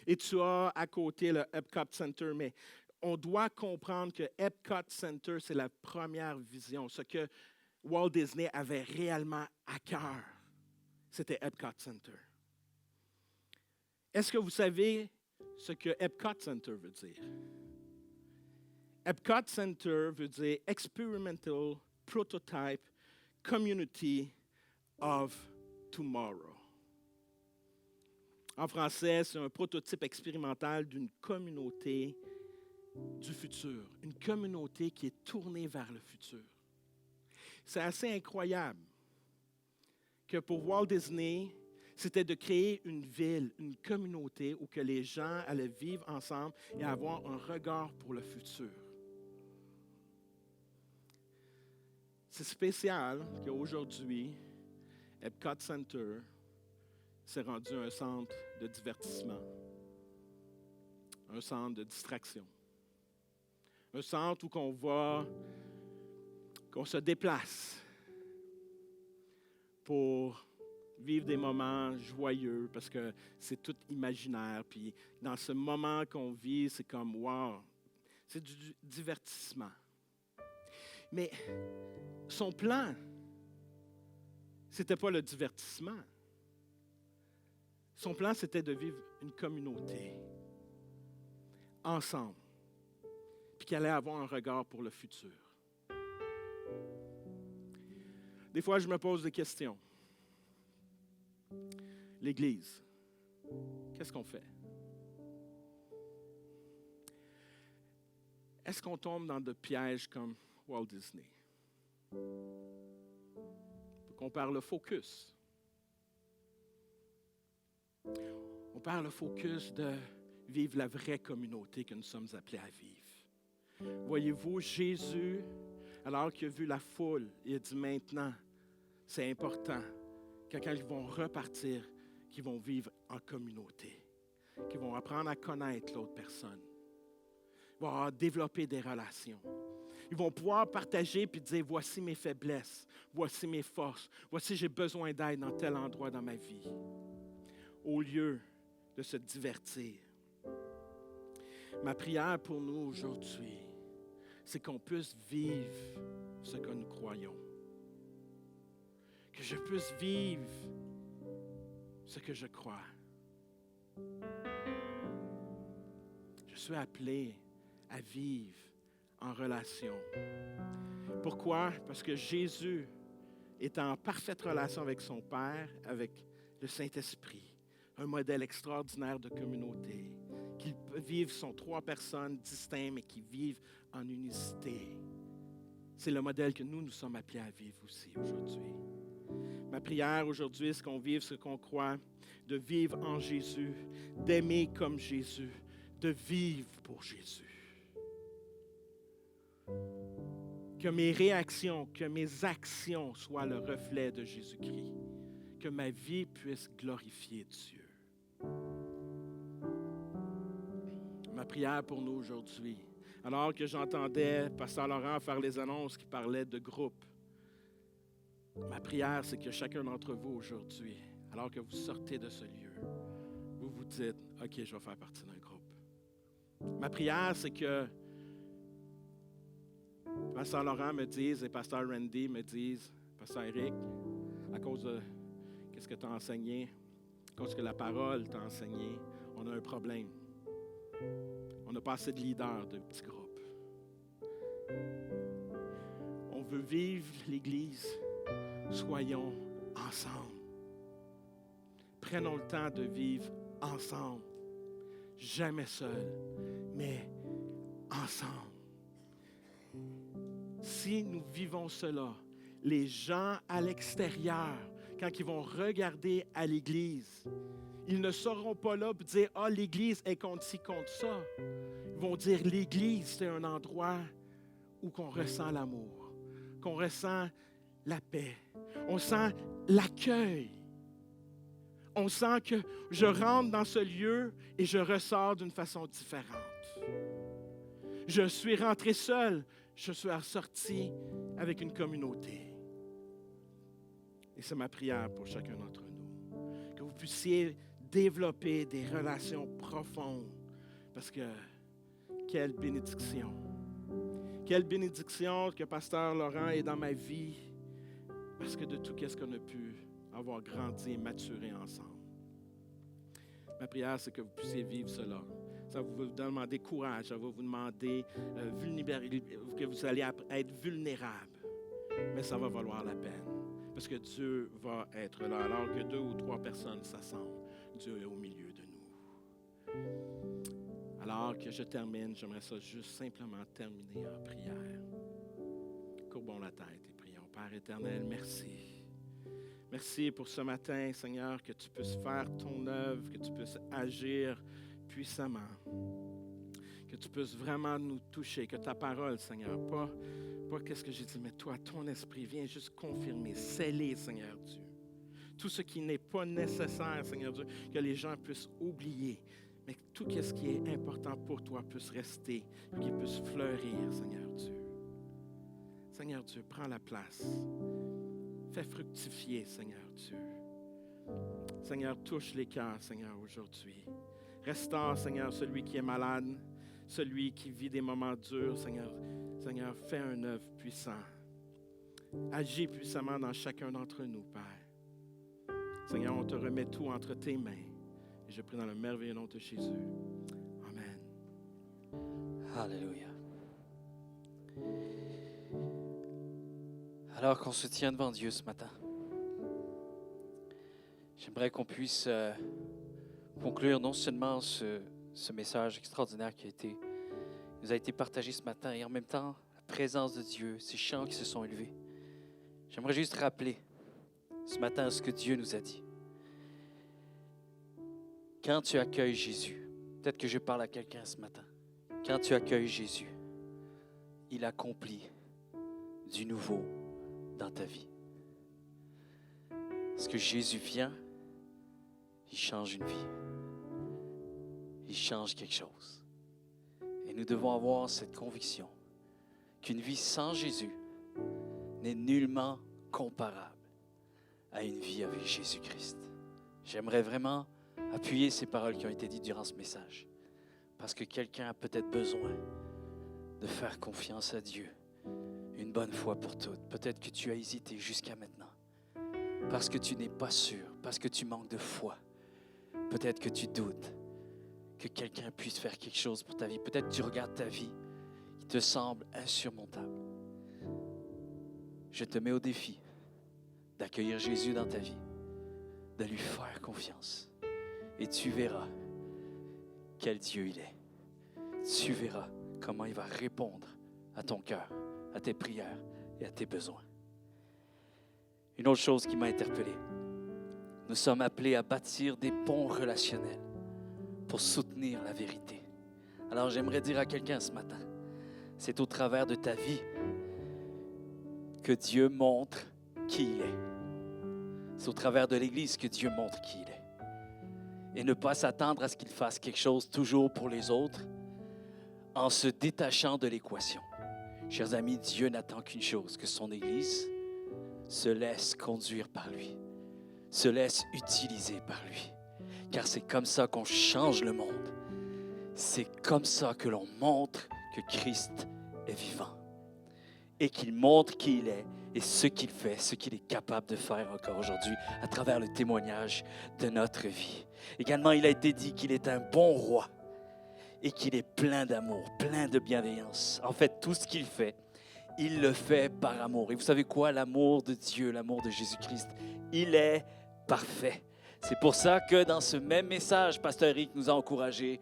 Et tu as à côté le Epcot Center, mais on doit comprendre que Epcot Center, c'est la première vision. Ce que Walt Disney avait réellement à cœur, c'était Epcot Center. Est-ce que vous savez ce que Epcot Center veut dire? Epcot Center veut dire Experimental Prototype Community of Tomorrow. En français, c'est un prototype expérimental d'une communauté du futur, une communauté qui est tournée vers le futur. C'est assez incroyable que pour Walt Disney, c'était de créer une ville, une communauté où que les gens allaient vivre ensemble et avoir un regard pour le futur. C'est spécial qu'aujourd'hui, Epcot Center s'est rendu un centre de divertissement, un centre de distraction, un centre où qu'on se déplace pour vivre des moments joyeux parce que c'est tout imaginaire. Puis dans ce moment qu'on vit, c'est comme wow, c'est du divertissement. Mais son plan, c'était pas le divertissement. Son plan, c'était de vivre une communauté, ensemble, puis qu'il allait avoir un regard pour le futur. Des fois, je me pose des questions. L'Église, qu'est-ce qu'on fait? Est-ce qu'on tombe dans de pièges comme Walt Disney? On perd le focus. On perd le focus de vivre la vraie communauté que nous sommes appelés à vivre. Voyez-vous, Jésus, alors qu'il a vu la foule, il a dit maintenant, c'est important que quand ils vont repartir, qu'ils vont vivre en communauté, qu'ils vont apprendre à connaître l'autre personne, ils vont développer des relations. Ils vont pouvoir partager puis dire, voici mes faiblesses, voici mes forces, voici j'ai besoin d'aide dans tel endroit dans ma vie, au lieu de se divertir. Ma prière pour nous aujourd'hui, c'est qu'on puisse vivre ce que nous croyons. Que je puisse vivre ce que je crois. Je suis appelé à vivre en relation. Pourquoi? Parce que Jésus est en parfaite relation avec son Père, avec le Saint-Esprit, un modèle extraordinaire de communauté, qui vivent sont 3 personnes distinctes, mais qui vivent en unicité. C'est le modèle que nous sommes appelés à vivre aussi aujourd'hui. Ma prière aujourd'hui, c'est qu'on vive ce qu'on croit, de vivre en Jésus, d'aimer comme Jésus, de vivre pour Jésus. Que mes réactions, que mes actions soient le reflet de Jésus-Christ. Que ma vie puisse glorifier Dieu. Ma prière pour nous aujourd'hui, alors que j'entendais Pasteur Laurent faire les annonces qui parlaient de groupe, ma prière, c'est que chacun d'entre vous aujourd'hui, alors que vous sortez de ce lieu, vous vous dites, OK, je vais faire partie d'un groupe. Ma prière, c'est que Pasteur Laurent me dise et Pasteur Randy me disent, Pasteur Eric, à cause de ce que tu as enseigné, à cause que la parole t'a enseigné, on a un problème. On n'a pas assez de leaders de petits groupes. On veut vivre l'Église. Soyons ensemble. Prenons le temps de vivre ensemble. Jamais seul, mais ensemble. Si nous vivons cela, les gens à l'extérieur, quand ils vont regarder à l'Église, ils ne seront pas là pour dire « Ah, l'Église est contre ci, contre ça ». Ils vont dire « L'Église, c'est un endroit où on ressent l'amour, qu'on ressent la paix, on sent l'accueil. On sent que je rentre dans ce lieu et je ressors d'une façon différente. Je suis rentré seul, je suis ressorti avec une communauté. » Et c'est ma prière pour chacun d'entre nous. Que vous puissiez développer des relations profondes. Parce que, quelle bénédiction. Quelle bénédiction que Pasteur Laurent est dans ma vie. Parce que de tout ce qu'on a pu avoir grandi et maturé ensemble. Ma prière, c'est que vous puissiez vivre cela. Ça va vous demander courage, ça va vous demander que vous allez être vulnérable. Mais ça va valoir la peine. Parce que Dieu va être là. Alors que 2 ou 3 personnes s'assemblent, Dieu est au milieu de nous. Alors que je termine, j'aimerais ça juste simplement terminer en prière. Courbons la tête et prions. Père éternel, merci. Merci pour ce matin, Seigneur, que tu puisses faire ton œuvre, que tu puisses agir puissamment. Que tu puisses vraiment nous toucher, que ta parole, Seigneur, pas qu'est-ce que j'ai dit, mais toi, ton esprit, vient juste confirmer, sceller, Seigneur Dieu. Tout ce qui n'est pas nécessaire, Seigneur Dieu, que les gens puissent oublier, mais que tout ce qui est important pour toi puisse rester, qu'il puisse fleurir, Seigneur Dieu. Seigneur Dieu, prends la place. Fais fructifier, Seigneur Dieu. Seigneur, touche les cœurs, Seigneur, aujourd'hui. Restaure, Seigneur, celui qui est malade, celui qui vit des moments durs, Seigneur. Seigneur, fais un œuvre puissant. Agis puissamment dans chacun d'entre nous, Père. Seigneur, on te remet tout entre tes mains. Et je prie dans le merveilleux nom de Jésus. Amen. Alléluia. Alors qu'on se tient devant Dieu ce matin, j'aimerais qu'on puisse conclure non seulement ce message extraordinaire qui nous a été partagé ce matin, et en même temps, la présence de Dieu, ces chants qui se sont élevés. J'aimerais juste rappeler ce matin ce que Dieu nous a dit. Quand tu accueilles Jésus, peut-être que je parle à quelqu'un ce matin, quand tu accueilles Jésus, il accomplit du nouveau dans ta vie. Parce que Jésus vient, il change une vie. Il change quelque chose. Et nous devons avoir cette conviction qu'une vie sans Jésus n'est nullement comparable à une vie avec Jésus-Christ. J'aimerais vraiment appuyer ces paroles qui ont été dites durant ce message. Parce que quelqu'un a peut-être besoin de faire confiance à Dieu une bonne fois pour toutes. Peut-être que tu as hésité jusqu'à maintenant. Parce que tu n'es pas sûr, parce que tu manques de foi. Peut-être que tu doutes que quelqu'un puisse faire quelque chose pour ta vie. Peut-être que tu regardes ta vie qui te semble insurmontable. Je te mets au défi d'accueillir Jésus dans ta vie, de lui faire confiance. Et tu verras quel Dieu il est. Tu verras comment il va répondre à ton cœur, à tes prières et à tes besoins. Une autre chose qui m'a interpellé, nous sommes appelés à bâtir des ponts relationnels pour soutenir la vérité. Alors j'aimerais dire à quelqu'un ce matin, c'est au travers de ta vie que Dieu montre qui il est. C'est au travers de l'Église que Dieu montre qui il est. Et ne pas s'attendre à ce qu'il fasse quelque chose toujours pour les autres en se détachant de l'équation. Chers amis, Dieu n'attend qu'une chose, que son Église se laisse conduire par lui, se laisse utiliser par lui. Car c'est comme ça qu'on change le monde. C'est comme ça que l'on montre que Christ est vivant et qu'il montre qui il est et ce qu'il fait, ce qu'il est capable de faire encore aujourd'hui à travers le témoignage de notre vie. Également, il a été dit qu'il est un bon roi et qu'il est plein d'amour, plein de bienveillance. En fait, tout ce qu'il fait, il le fait par amour. Et vous savez quoi? L'amour de Dieu, l'amour de Jésus-Christ, il est parfait. C'est pour ça que dans ce même message, Pasteur Eric nous a encouragés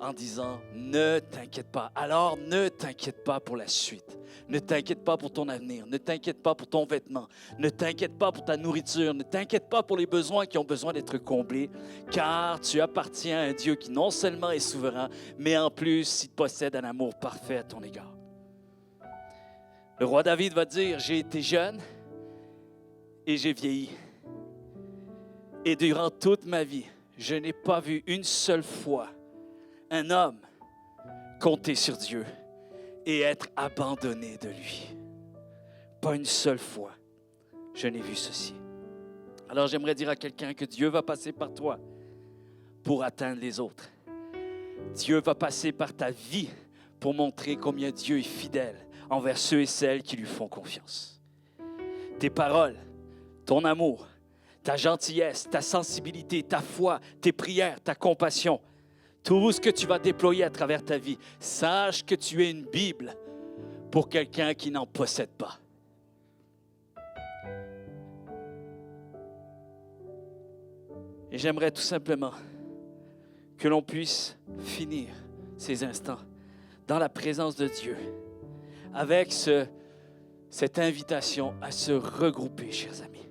en disant « Ne t'inquiète pas ». Alors, ne t'inquiète pas pour la suite. Ne t'inquiète pas pour ton avenir. Ne t'inquiète pas pour ton vêtement. Ne t'inquiète pas pour ta nourriture. Ne t'inquiète pas pour les besoins qui ont besoin d'être comblés. Car tu appartiens à un Dieu qui non seulement est souverain, mais en plus, il possède un amour parfait à ton égard. Le roi David va dire « J'ai été jeune et j'ai vieilli. Et durant toute ma vie, je n'ai pas vu une seule fois un homme compter sur Dieu et être abandonné de lui. Pas une seule fois, je n'ai vu ceci. » Alors j'aimerais dire à quelqu'un que Dieu va passer par toi pour atteindre les autres. Dieu va passer par ta vie pour montrer combien Dieu est fidèle envers ceux et celles qui lui font confiance. Tes paroles, ton amour, ta gentillesse, ta sensibilité, ta foi, tes prières, ta compassion, tout ce que tu vas déployer à travers ta vie, sache que tu es une Bible pour quelqu'un qui n'en possède pas. Et j'aimerais tout simplement que l'on puisse finir ces instants dans la présence de Dieu avec cette invitation à se regrouper, chers amis.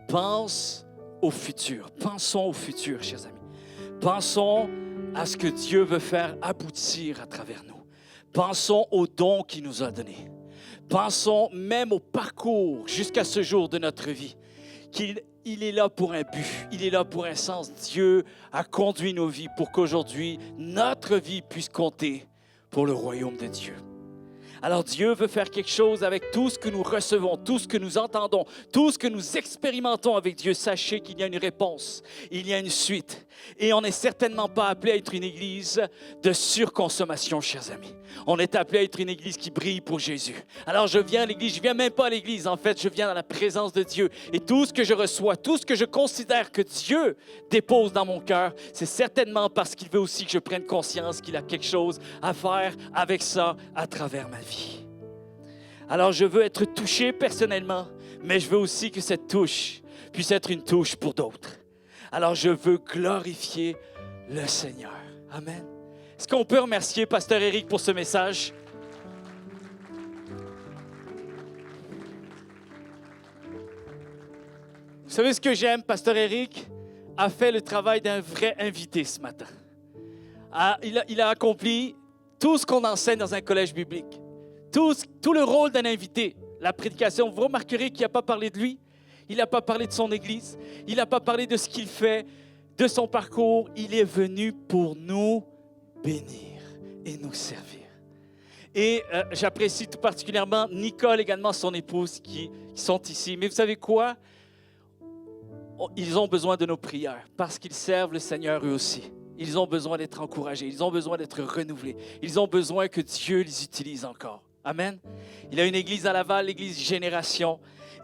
Pense au futur. Pensons au futur, chers amis. Pensons à ce que Dieu veut faire aboutir à travers nous. Pensons aux dons qu'il nous a donnés. Pensons même au parcours jusqu'à ce jour de notre vie. Il est là pour un but, il est là pour un sens. Dieu a conduit nos vies pour qu'aujourd'hui, notre vie puisse compter pour le royaume de Dieu. Alors Dieu veut faire quelque chose avec tout ce que nous recevons, tout ce que nous entendons, tout ce que nous expérimentons avec Dieu. Sachez qu'il y a une réponse, il y a une suite. Et on n'est certainement pas appelé à être une église de surconsommation, chers amis. On est appelé à être une église qui brille pour Jésus. Alors je viens à l'église, je ne viens même pas à l'église, en fait, je viens dans la présence de Dieu. Et tout ce que je reçois, tout ce que je considère que Dieu dépose dans mon cœur, c'est certainement parce qu'il veut aussi que je prenne conscience qu'il a quelque chose à faire avec ça à travers ma vie. Alors je veux être touché personnellement, mais je veux aussi que cette touche puisse être une touche pour d'autres. Alors je veux glorifier le Seigneur. Amen. Est-ce qu'on peut remercier Pasteur Éric pour ce message? Vous savez ce que j'aime? Pasteur Éric a fait le travail d'un vrai invité ce matin. Il a accompli tout ce qu'on enseigne dans un collège biblique. Tout le rôle d'un invité. La prédication, vous remarquerez qu'il n'a pas parlé de lui. Il n'a pas parlé de son Église. Il n'a pas parlé de ce qu'il fait, de son parcours. Il est venu pour nous bénir et nous servir. Et j'apprécie tout particulièrement Nicole, également son épouse, qui sont ici. Mais vous savez quoi? Ils ont besoin de nos prières parce qu'ils servent le Seigneur eux aussi. Ils ont besoin d'être encouragés. Ils ont besoin d'être renouvelés. Ils ont besoin que Dieu les utilise encore. Amen. Il y a une église à Laval, l'église Génération.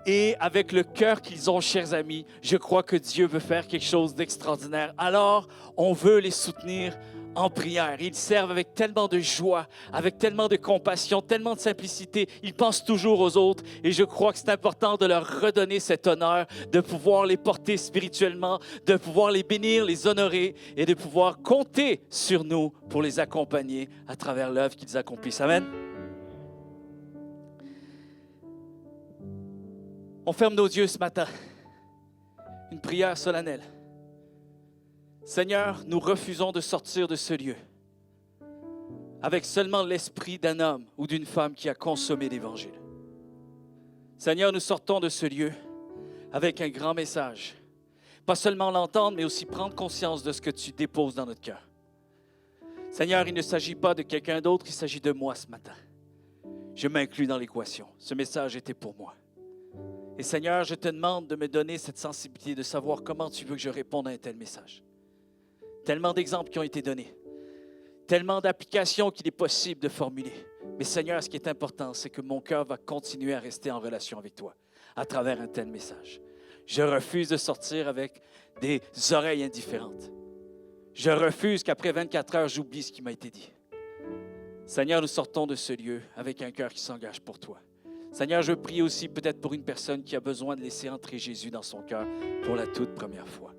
Et avec le cœur qu'ils ont, chers amis, je crois que Dieu veut faire quelque chose d'extraordinaire. Alors, on veut les soutenir en prière. Ils servent avec tellement de joie, avec tellement de compassion, tellement de simplicité. Ils pensent toujours aux autres. Et je crois que c'est important de leur redonner cet honneur, de pouvoir les porter spirituellement, de pouvoir les bénir, les honorer et de pouvoir compter sur nous pour les accompagner à travers l'œuvre qu'ils accomplissent. Amen. On ferme nos yeux ce matin. Une prière solennelle. Seigneur, nous refusons de sortir de ce lieu avec seulement l'esprit d'un homme ou d'une femme qui a consommé l'Évangile. Seigneur, nous sortons de ce lieu avec un grand message. Pas seulement l'entendre, mais aussi prendre conscience de ce que tu déposes dans notre cœur. Seigneur, il ne s'agit pas de quelqu'un d'autre, il s'agit de moi ce matin. Je m'inclus dans l'équation. Ce message était pour moi. Et Seigneur, je te demande de me donner cette sensibilité de savoir comment tu veux que je réponde à un tel message. Tellement d'exemples qui ont été donnés. Tellement d'applications qu'il est possible de formuler. Mais Seigneur, ce qui est important, c'est que mon cœur va continuer à rester en relation avec toi à travers un tel message. Je refuse de sortir avec des oreilles indifférentes. Je refuse qu'après 24 heures, j'oublie ce qui m'a été dit. Seigneur, nous sortons de ce lieu avec un cœur qui s'engage pour toi. Seigneur, je prie aussi peut-être pour une personne qui a besoin de laisser entrer Jésus dans son cœur pour la toute première fois.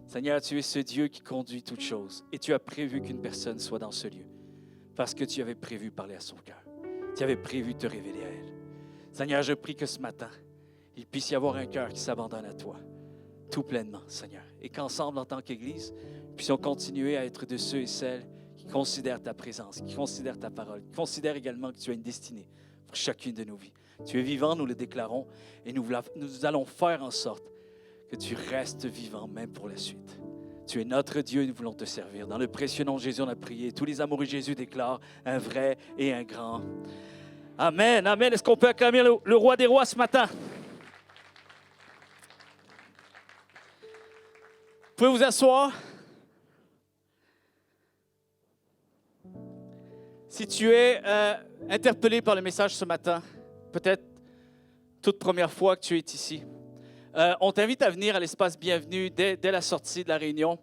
Seigneur, tu es ce Dieu qui conduit toutes choses et tu as prévu qu'une personne soit dans ce lieu parce que tu avais prévu parler à son cœur. Tu avais prévu te révéler à elle. Seigneur, je prie que ce matin, il puisse y avoir un cœur qui s'abandonne à toi, tout pleinement, Seigneur. Et qu'ensemble, en tant qu'Église, puissions continuer à être de ceux et celles qui considèrent ta présence, qui considèrent ta parole, qui considèrent également que tu as une destinée pour chacune de nos vies. Tu es vivant, nous le déclarons, et nous allons faire en sorte que tu restes vivant même pour la suite. Tu es notre Dieu et nous voulons te servir. Dans le précieux nom de Jésus, on a prié. Tous les amoureux de Jésus déclarent un vrai et un grand. Amen, amen. Est-ce qu'on peut acclamer le roi des rois ce matin? Vous pouvez vous asseoir. Si tu es interpellé par le message ce matin, peut-être toute première fois que tu es ici, on t'invite à venir à l'espace Bienvenue dès la sortie de la réunion.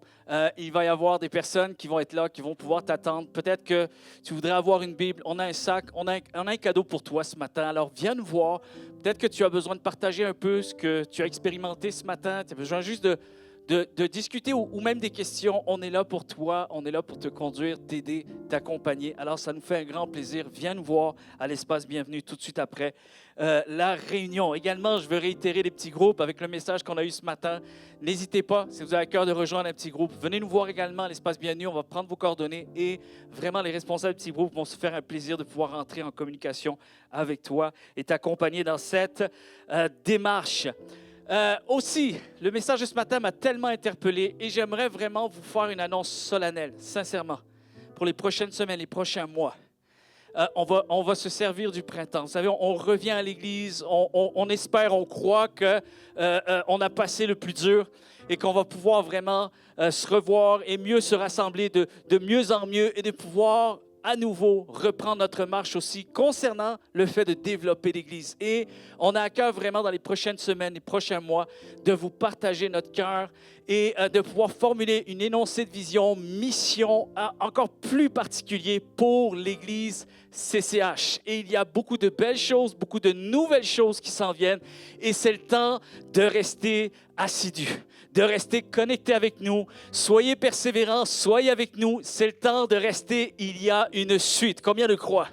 Il va y avoir des personnes qui vont être là, qui vont pouvoir t'attendre. Peut-être que tu voudrais avoir une Bible. On a un sac, on a un cadeau pour toi ce matin. Alors viens nous voir. Peut-être que tu as besoin de partager un peu ce que tu as expérimenté ce matin. Tu as besoin juste de discuter ou même des questions. On est là pour toi, on est là pour te conduire, t'aider, t'accompagner. Alors, ça nous fait un grand plaisir. Viens nous voir à l'espace Bienvenue tout de suite après la réunion. Également, je veux réitérer les petits groupes avec le message qu'on a eu ce matin. N'hésitez pas, si vous avez à cœur de rejoindre un petit groupe, venez nous voir également à l'espace Bienvenue. On va prendre vos coordonnées et vraiment, les responsables de petits groupes vont se faire un plaisir de pouvoir entrer en communication avec toi et t'accompagner dans cette démarche. Aussi, le message de ce matin m'a tellement interpellé et j'aimerais vraiment vous faire une annonce solennelle, sincèrement, pour les prochaines semaines, les prochains mois. on va se servir du printemps. Vous savez, on revient à l'Église, on espère, on croit qu'on a passé le plus dur et qu'on va pouvoir vraiment se revoir et mieux se rassembler de mieux en mieux et de pouvoir à nouveau reprendre notre marche aussi concernant le fait de développer l'Église. Et on a à cœur vraiment dans les prochaines semaines, les prochains mois, de vous partager notre cœur et de pouvoir formuler une énoncée de vision, mission encore plus particulier pour l'Église CCH. Et il y a beaucoup de belles choses, beaucoup de nouvelles choses qui s'en viennent et c'est le temps de rester assidu, de rester connecté avec nous. Soyez persévérants, soyez avec nous. C'est le temps de rester. Il y a une suite. Combien le croient?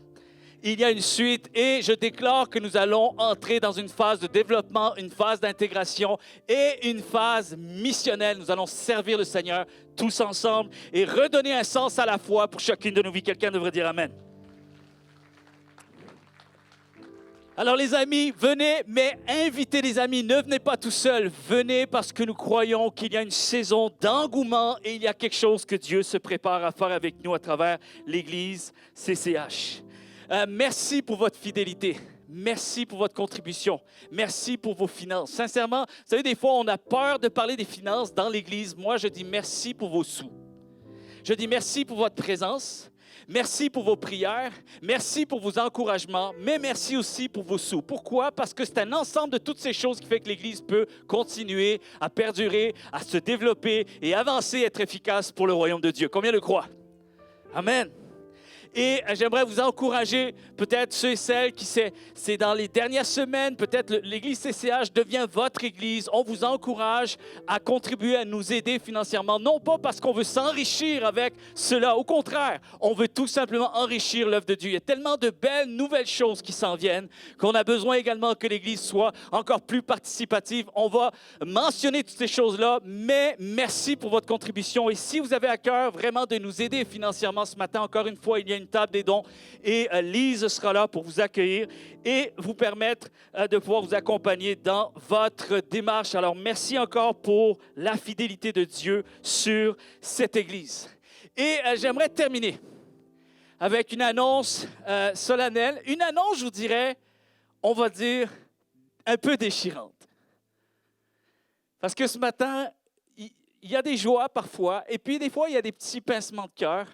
Il y a une suite et je déclare que nous allons entrer dans une phase de développement, une phase d'intégration et une phase missionnelle. Nous allons servir le Seigneur tous ensemble et redonner un sens à la foi pour chacune de nos vies. Quelqu'un devrait dire Amen. Alors les amis, venez, mais invitez les amis, ne venez pas tout seuls, venez parce que nous croyons qu'il y a une saison d'engouement et il y a quelque chose que Dieu se prépare à faire avec nous à travers l'Église CCH. Merci pour votre fidélité, merci pour votre contribution, merci pour vos finances. Sincèrement, vous savez, des fois on a peur de parler des finances dans l'Église. Moi, je dis merci pour vos sous. Je dis merci pour votre présence. Merci pour vos prières, merci pour vos encouragements, mais merci aussi pour vos sous. Pourquoi? Parce que c'est un ensemble de toutes ces choses qui fait que l'Église peut continuer à perdurer, à se développer et avancer, être efficace pour le royaume de Dieu. Combien le croient? Amen. Et j'aimerais vous encourager, peut-être ceux et celles qui, c'est dans les dernières semaines, peut-être l'Église CCH devient votre Église. On vous encourage à contribuer, à nous aider financièrement. Non pas parce qu'on veut s'enrichir avec cela. Au contraire, on veut tout simplement enrichir l'œuvre de Dieu. Il y a tellement de belles nouvelles choses qui s'en viennent qu'on a besoin également que l'Église soit encore plus participative. On va mentionner toutes ces choses-là, mais merci pour votre contribution. Et si vous avez à cœur vraiment de nous aider financièrement ce matin, encore une fois, il y a une table des dons et Lise sera là pour vous accueillir et vous permettre de pouvoir vous accompagner dans votre démarche. Alors, merci encore pour la fidélité de Dieu sur cette Église. Et j'aimerais terminer avec une annonce solennelle, une annonce, je vous dirais, on va dire, un peu déchirante. Parce que ce matin, il y a des joies parfois, et puis des fois, il y a des petits pincements de cœur,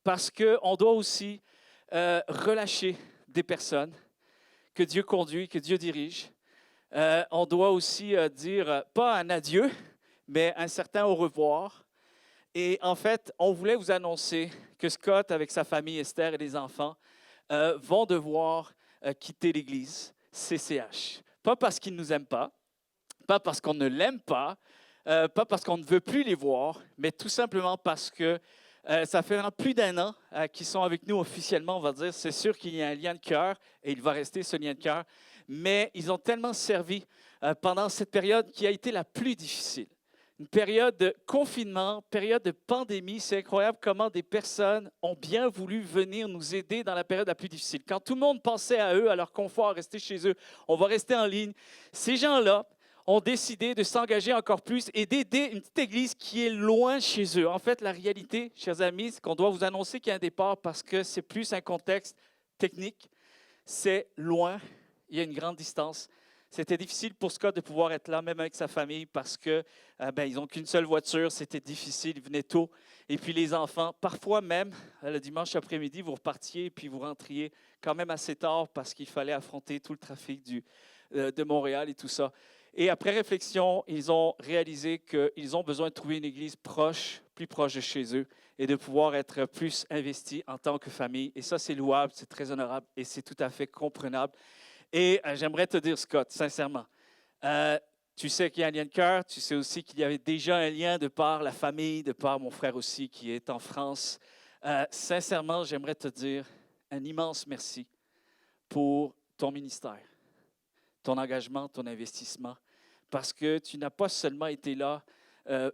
parce qu'on doit aussi relâcher des personnes que Dieu conduit, que Dieu dirige. On doit aussi dire, pas un adieu, mais un certain au revoir. Et en fait, on voulait vous annoncer que Scott, avec sa famille, Esther et les enfants, vont devoir quitter l'Église CCH. Pas parce qu'ils ne nous aiment pas parce qu'on ne l'aime pas parce qu'on ne veut plus les voir, mais tout simplement parce que ça fait plus d'un an qu'ils sont avec nous officiellement, on va dire. C'est sûr qu'il y a un lien de cœur et il va rester ce lien de cœur, mais ils ont tellement servi pendant cette période qui a été la plus difficile. Une période de confinement, période de pandémie. C'est incroyable comment des personnes ont bien voulu venir nous aider dans la période la plus difficile. Quand tout le monde pensait à eux, à leur confort, à rester chez eux, on va rester en ligne. Ces gens-là ont décidé de s'engager encore plus et d'aider une petite église qui est loin chez eux. En fait, la réalité, chers amis, c'est qu'on doit vous annoncer qu'il y a un départ parce que c'est plus un contexte technique. C'est loin, il y a une grande distance. C'était difficile pour Scott de pouvoir être là, même avec sa famille, parce que ils n'ont qu'une seule voiture, c'était difficile, ils venaient tôt. Et puis les enfants, parfois même, le dimanche après-midi, vous repartiez et puis vous rentriez quand même assez tard parce qu'il fallait affronter tout le trafic de Montréal et tout ça. Et après réflexion, ils ont réalisé qu'ils ont besoin de trouver une église proche, plus proche de chez eux et de pouvoir être plus investis en tant que famille. Et ça, c'est louable, c'est très honorable et c'est tout à fait comprenable. Et j'aimerais te dire, Scott, sincèrement, tu sais qu'il y a un lien de cœur, tu sais aussi qu'il y avait déjà un lien de par la famille, de par mon frère aussi qui est en France. Sincèrement, j'aimerais te dire un immense merci pour ton ministère, ton engagement, ton investissement, parce que tu n'as pas seulement été là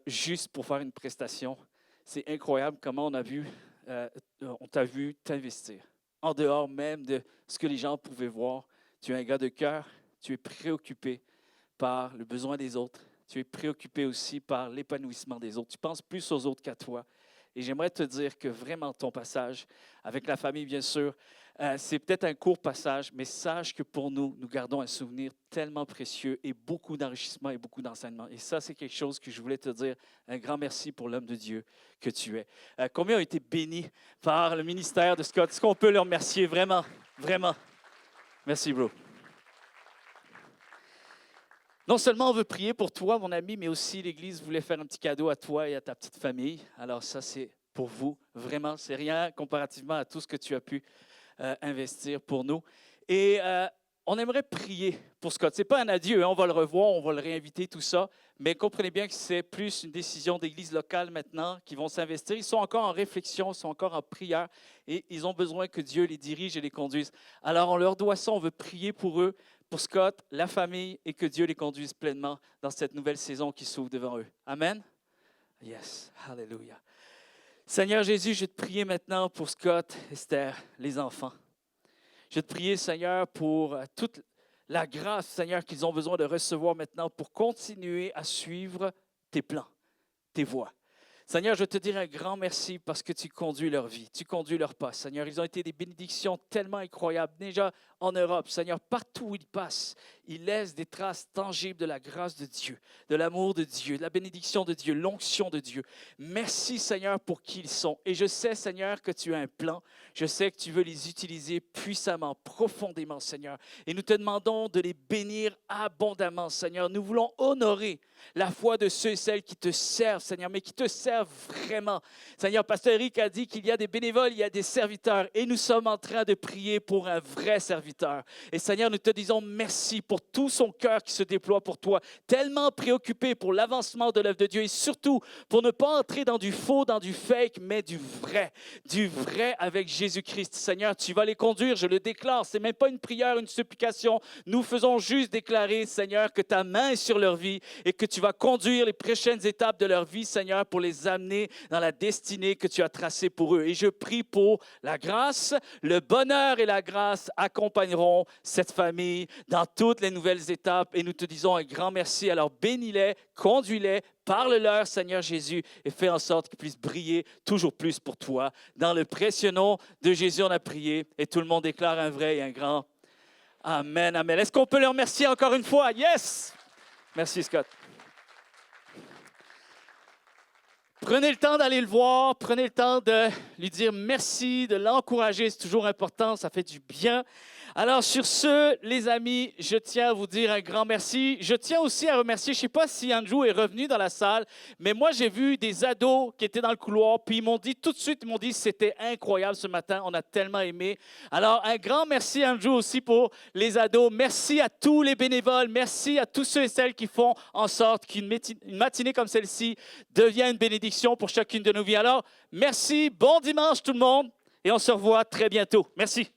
juste pour faire une prestation. C'est incroyable comment on t'a vu t'investir. En dehors même de ce que les gens pouvaient voir, tu es un gars de cœur, tu es préoccupé par le besoin des autres, tu es préoccupé aussi par l'épanouissement des autres. Tu penses plus aux autres qu'à toi. Et j'aimerais te dire que vraiment ton passage, avec la famille bien sûr, c'est peut-être un court passage, mais sache que pour nous, nous gardons un souvenir tellement précieux et beaucoup d'enrichissement et beaucoup d'enseignement. Et ça, c'est quelque chose que je voulais te dire. Un grand merci pour l'homme de Dieu que tu es. Combien ont été bénis par le ministère de Scott? Est-ce qu'on peut le remercier vraiment, vraiment? Merci, bro. Non seulement on veut prier pour toi, mon ami, mais aussi l'Église voulait faire un petit cadeau à toi et à ta petite famille. Alors ça, c'est pour vous. Vraiment, c'est rien comparativement à tout ce que tu as pu investir pour nous. Et on aimerait prier pour Scott. Ce n'est pas un adieu, hein, on va le revoir, on va le réinviter, tout ça. Mais comprenez bien que c'est plus une décision d'église locale maintenant qui vont s'investir. Ils sont encore en réflexion, ils sont encore en prière et ils ont besoin que Dieu les dirige et les conduise. Alors on leur doit ça, on veut prier pour eux, pour Scott, la famille et que Dieu les conduise pleinement dans cette nouvelle saison qui s'ouvre devant eux. Amen? Yes, hallelujah. Seigneur Jésus, je vais te prier maintenant pour Scott, Esther, les enfants. Je vais te prier, Seigneur, pour toute la grâce, Seigneur, qu'ils ont besoin de recevoir maintenant pour continuer à suivre tes plans, tes voies. Seigneur, je veux te dire un grand merci parce que tu conduis leur vie, tu conduis leur pas. Seigneur, ils ont été des bénédictions tellement incroyables. Déjà en Europe, Seigneur, partout où ils passent, ils laissent des traces tangibles de la grâce de Dieu, de l'amour de Dieu, de la bénédiction de Dieu, l'onction de Dieu. Merci, Seigneur, pour qui ils sont. Et je sais, Seigneur, que tu as un plan. Je sais que tu veux les utiliser puissamment, profondément, Seigneur. Et nous te demandons de les bénir abondamment, Seigneur. Nous voulons honorer la foi de ceux et celles qui te servent, Seigneur, mais qui te servent vraiment. Seigneur, Pasteur Eric a dit qu'il y a des bénévoles, il y a des serviteurs, et nous sommes en train de prier pour un vrai serviteur. Et Seigneur, nous te disons merci pour tout son cœur qui se déploie pour toi, tellement préoccupé pour l'avancement de l'œuvre de Dieu et surtout pour ne pas entrer dans du faux, dans du fake, mais du vrai avec Jésus-Christ. Seigneur, tu vas les conduire, je le déclare, ce n'est même pas une prière, une supplication. Nous faisons juste déclarer, Seigneur, que ta main est sur leur vie et que tu vas conduire les prochaines étapes de leur vie, Seigneur, pour les amener dans la destinée que tu as tracée pour eux. Et je prie pour la grâce, le bonheur et la grâce accompagneront cette famille dans toutes les nouvelles étapes. Et nous te disons un grand merci. Alors bénis-les, conduis-les, parle-leur, Seigneur Jésus, et fais en sorte qu'ils puissent briller toujours plus pour toi. Dans le précieux nom de Jésus, on a prié et tout le monde déclare un vrai et un grand Amen, Amen. Est-ce qu'on peut le remercier encore une fois? Yes! Merci, Scott. Prenez le temps d'aller le voir, prenez le temps de lui dire merci, de l'encourager, c'est toujours important, ça fait du bien. Alors sur ce, les amis, je tiens à vous dire un grand merci. Je tiens aussi à remercier, je ne sais pas si Andrew est revenu dans la salle, mais moi j'ai vu des ados qui étaient dans le couloir, puis ils m'ont dit tout de suite, c'était incroyable ce matin, on a tellement aimé. Alors un grand merci Andrew aussi pour les ados. Merci à tous les bénévoles, merci à tous ceux et celles qui font en sorte qu'une matinée comme celle-ci devienne une bénédiction pour chacune de nos vies. Alors merci, bon dimanche tout le monde et on se revoit très bientôt. Merci.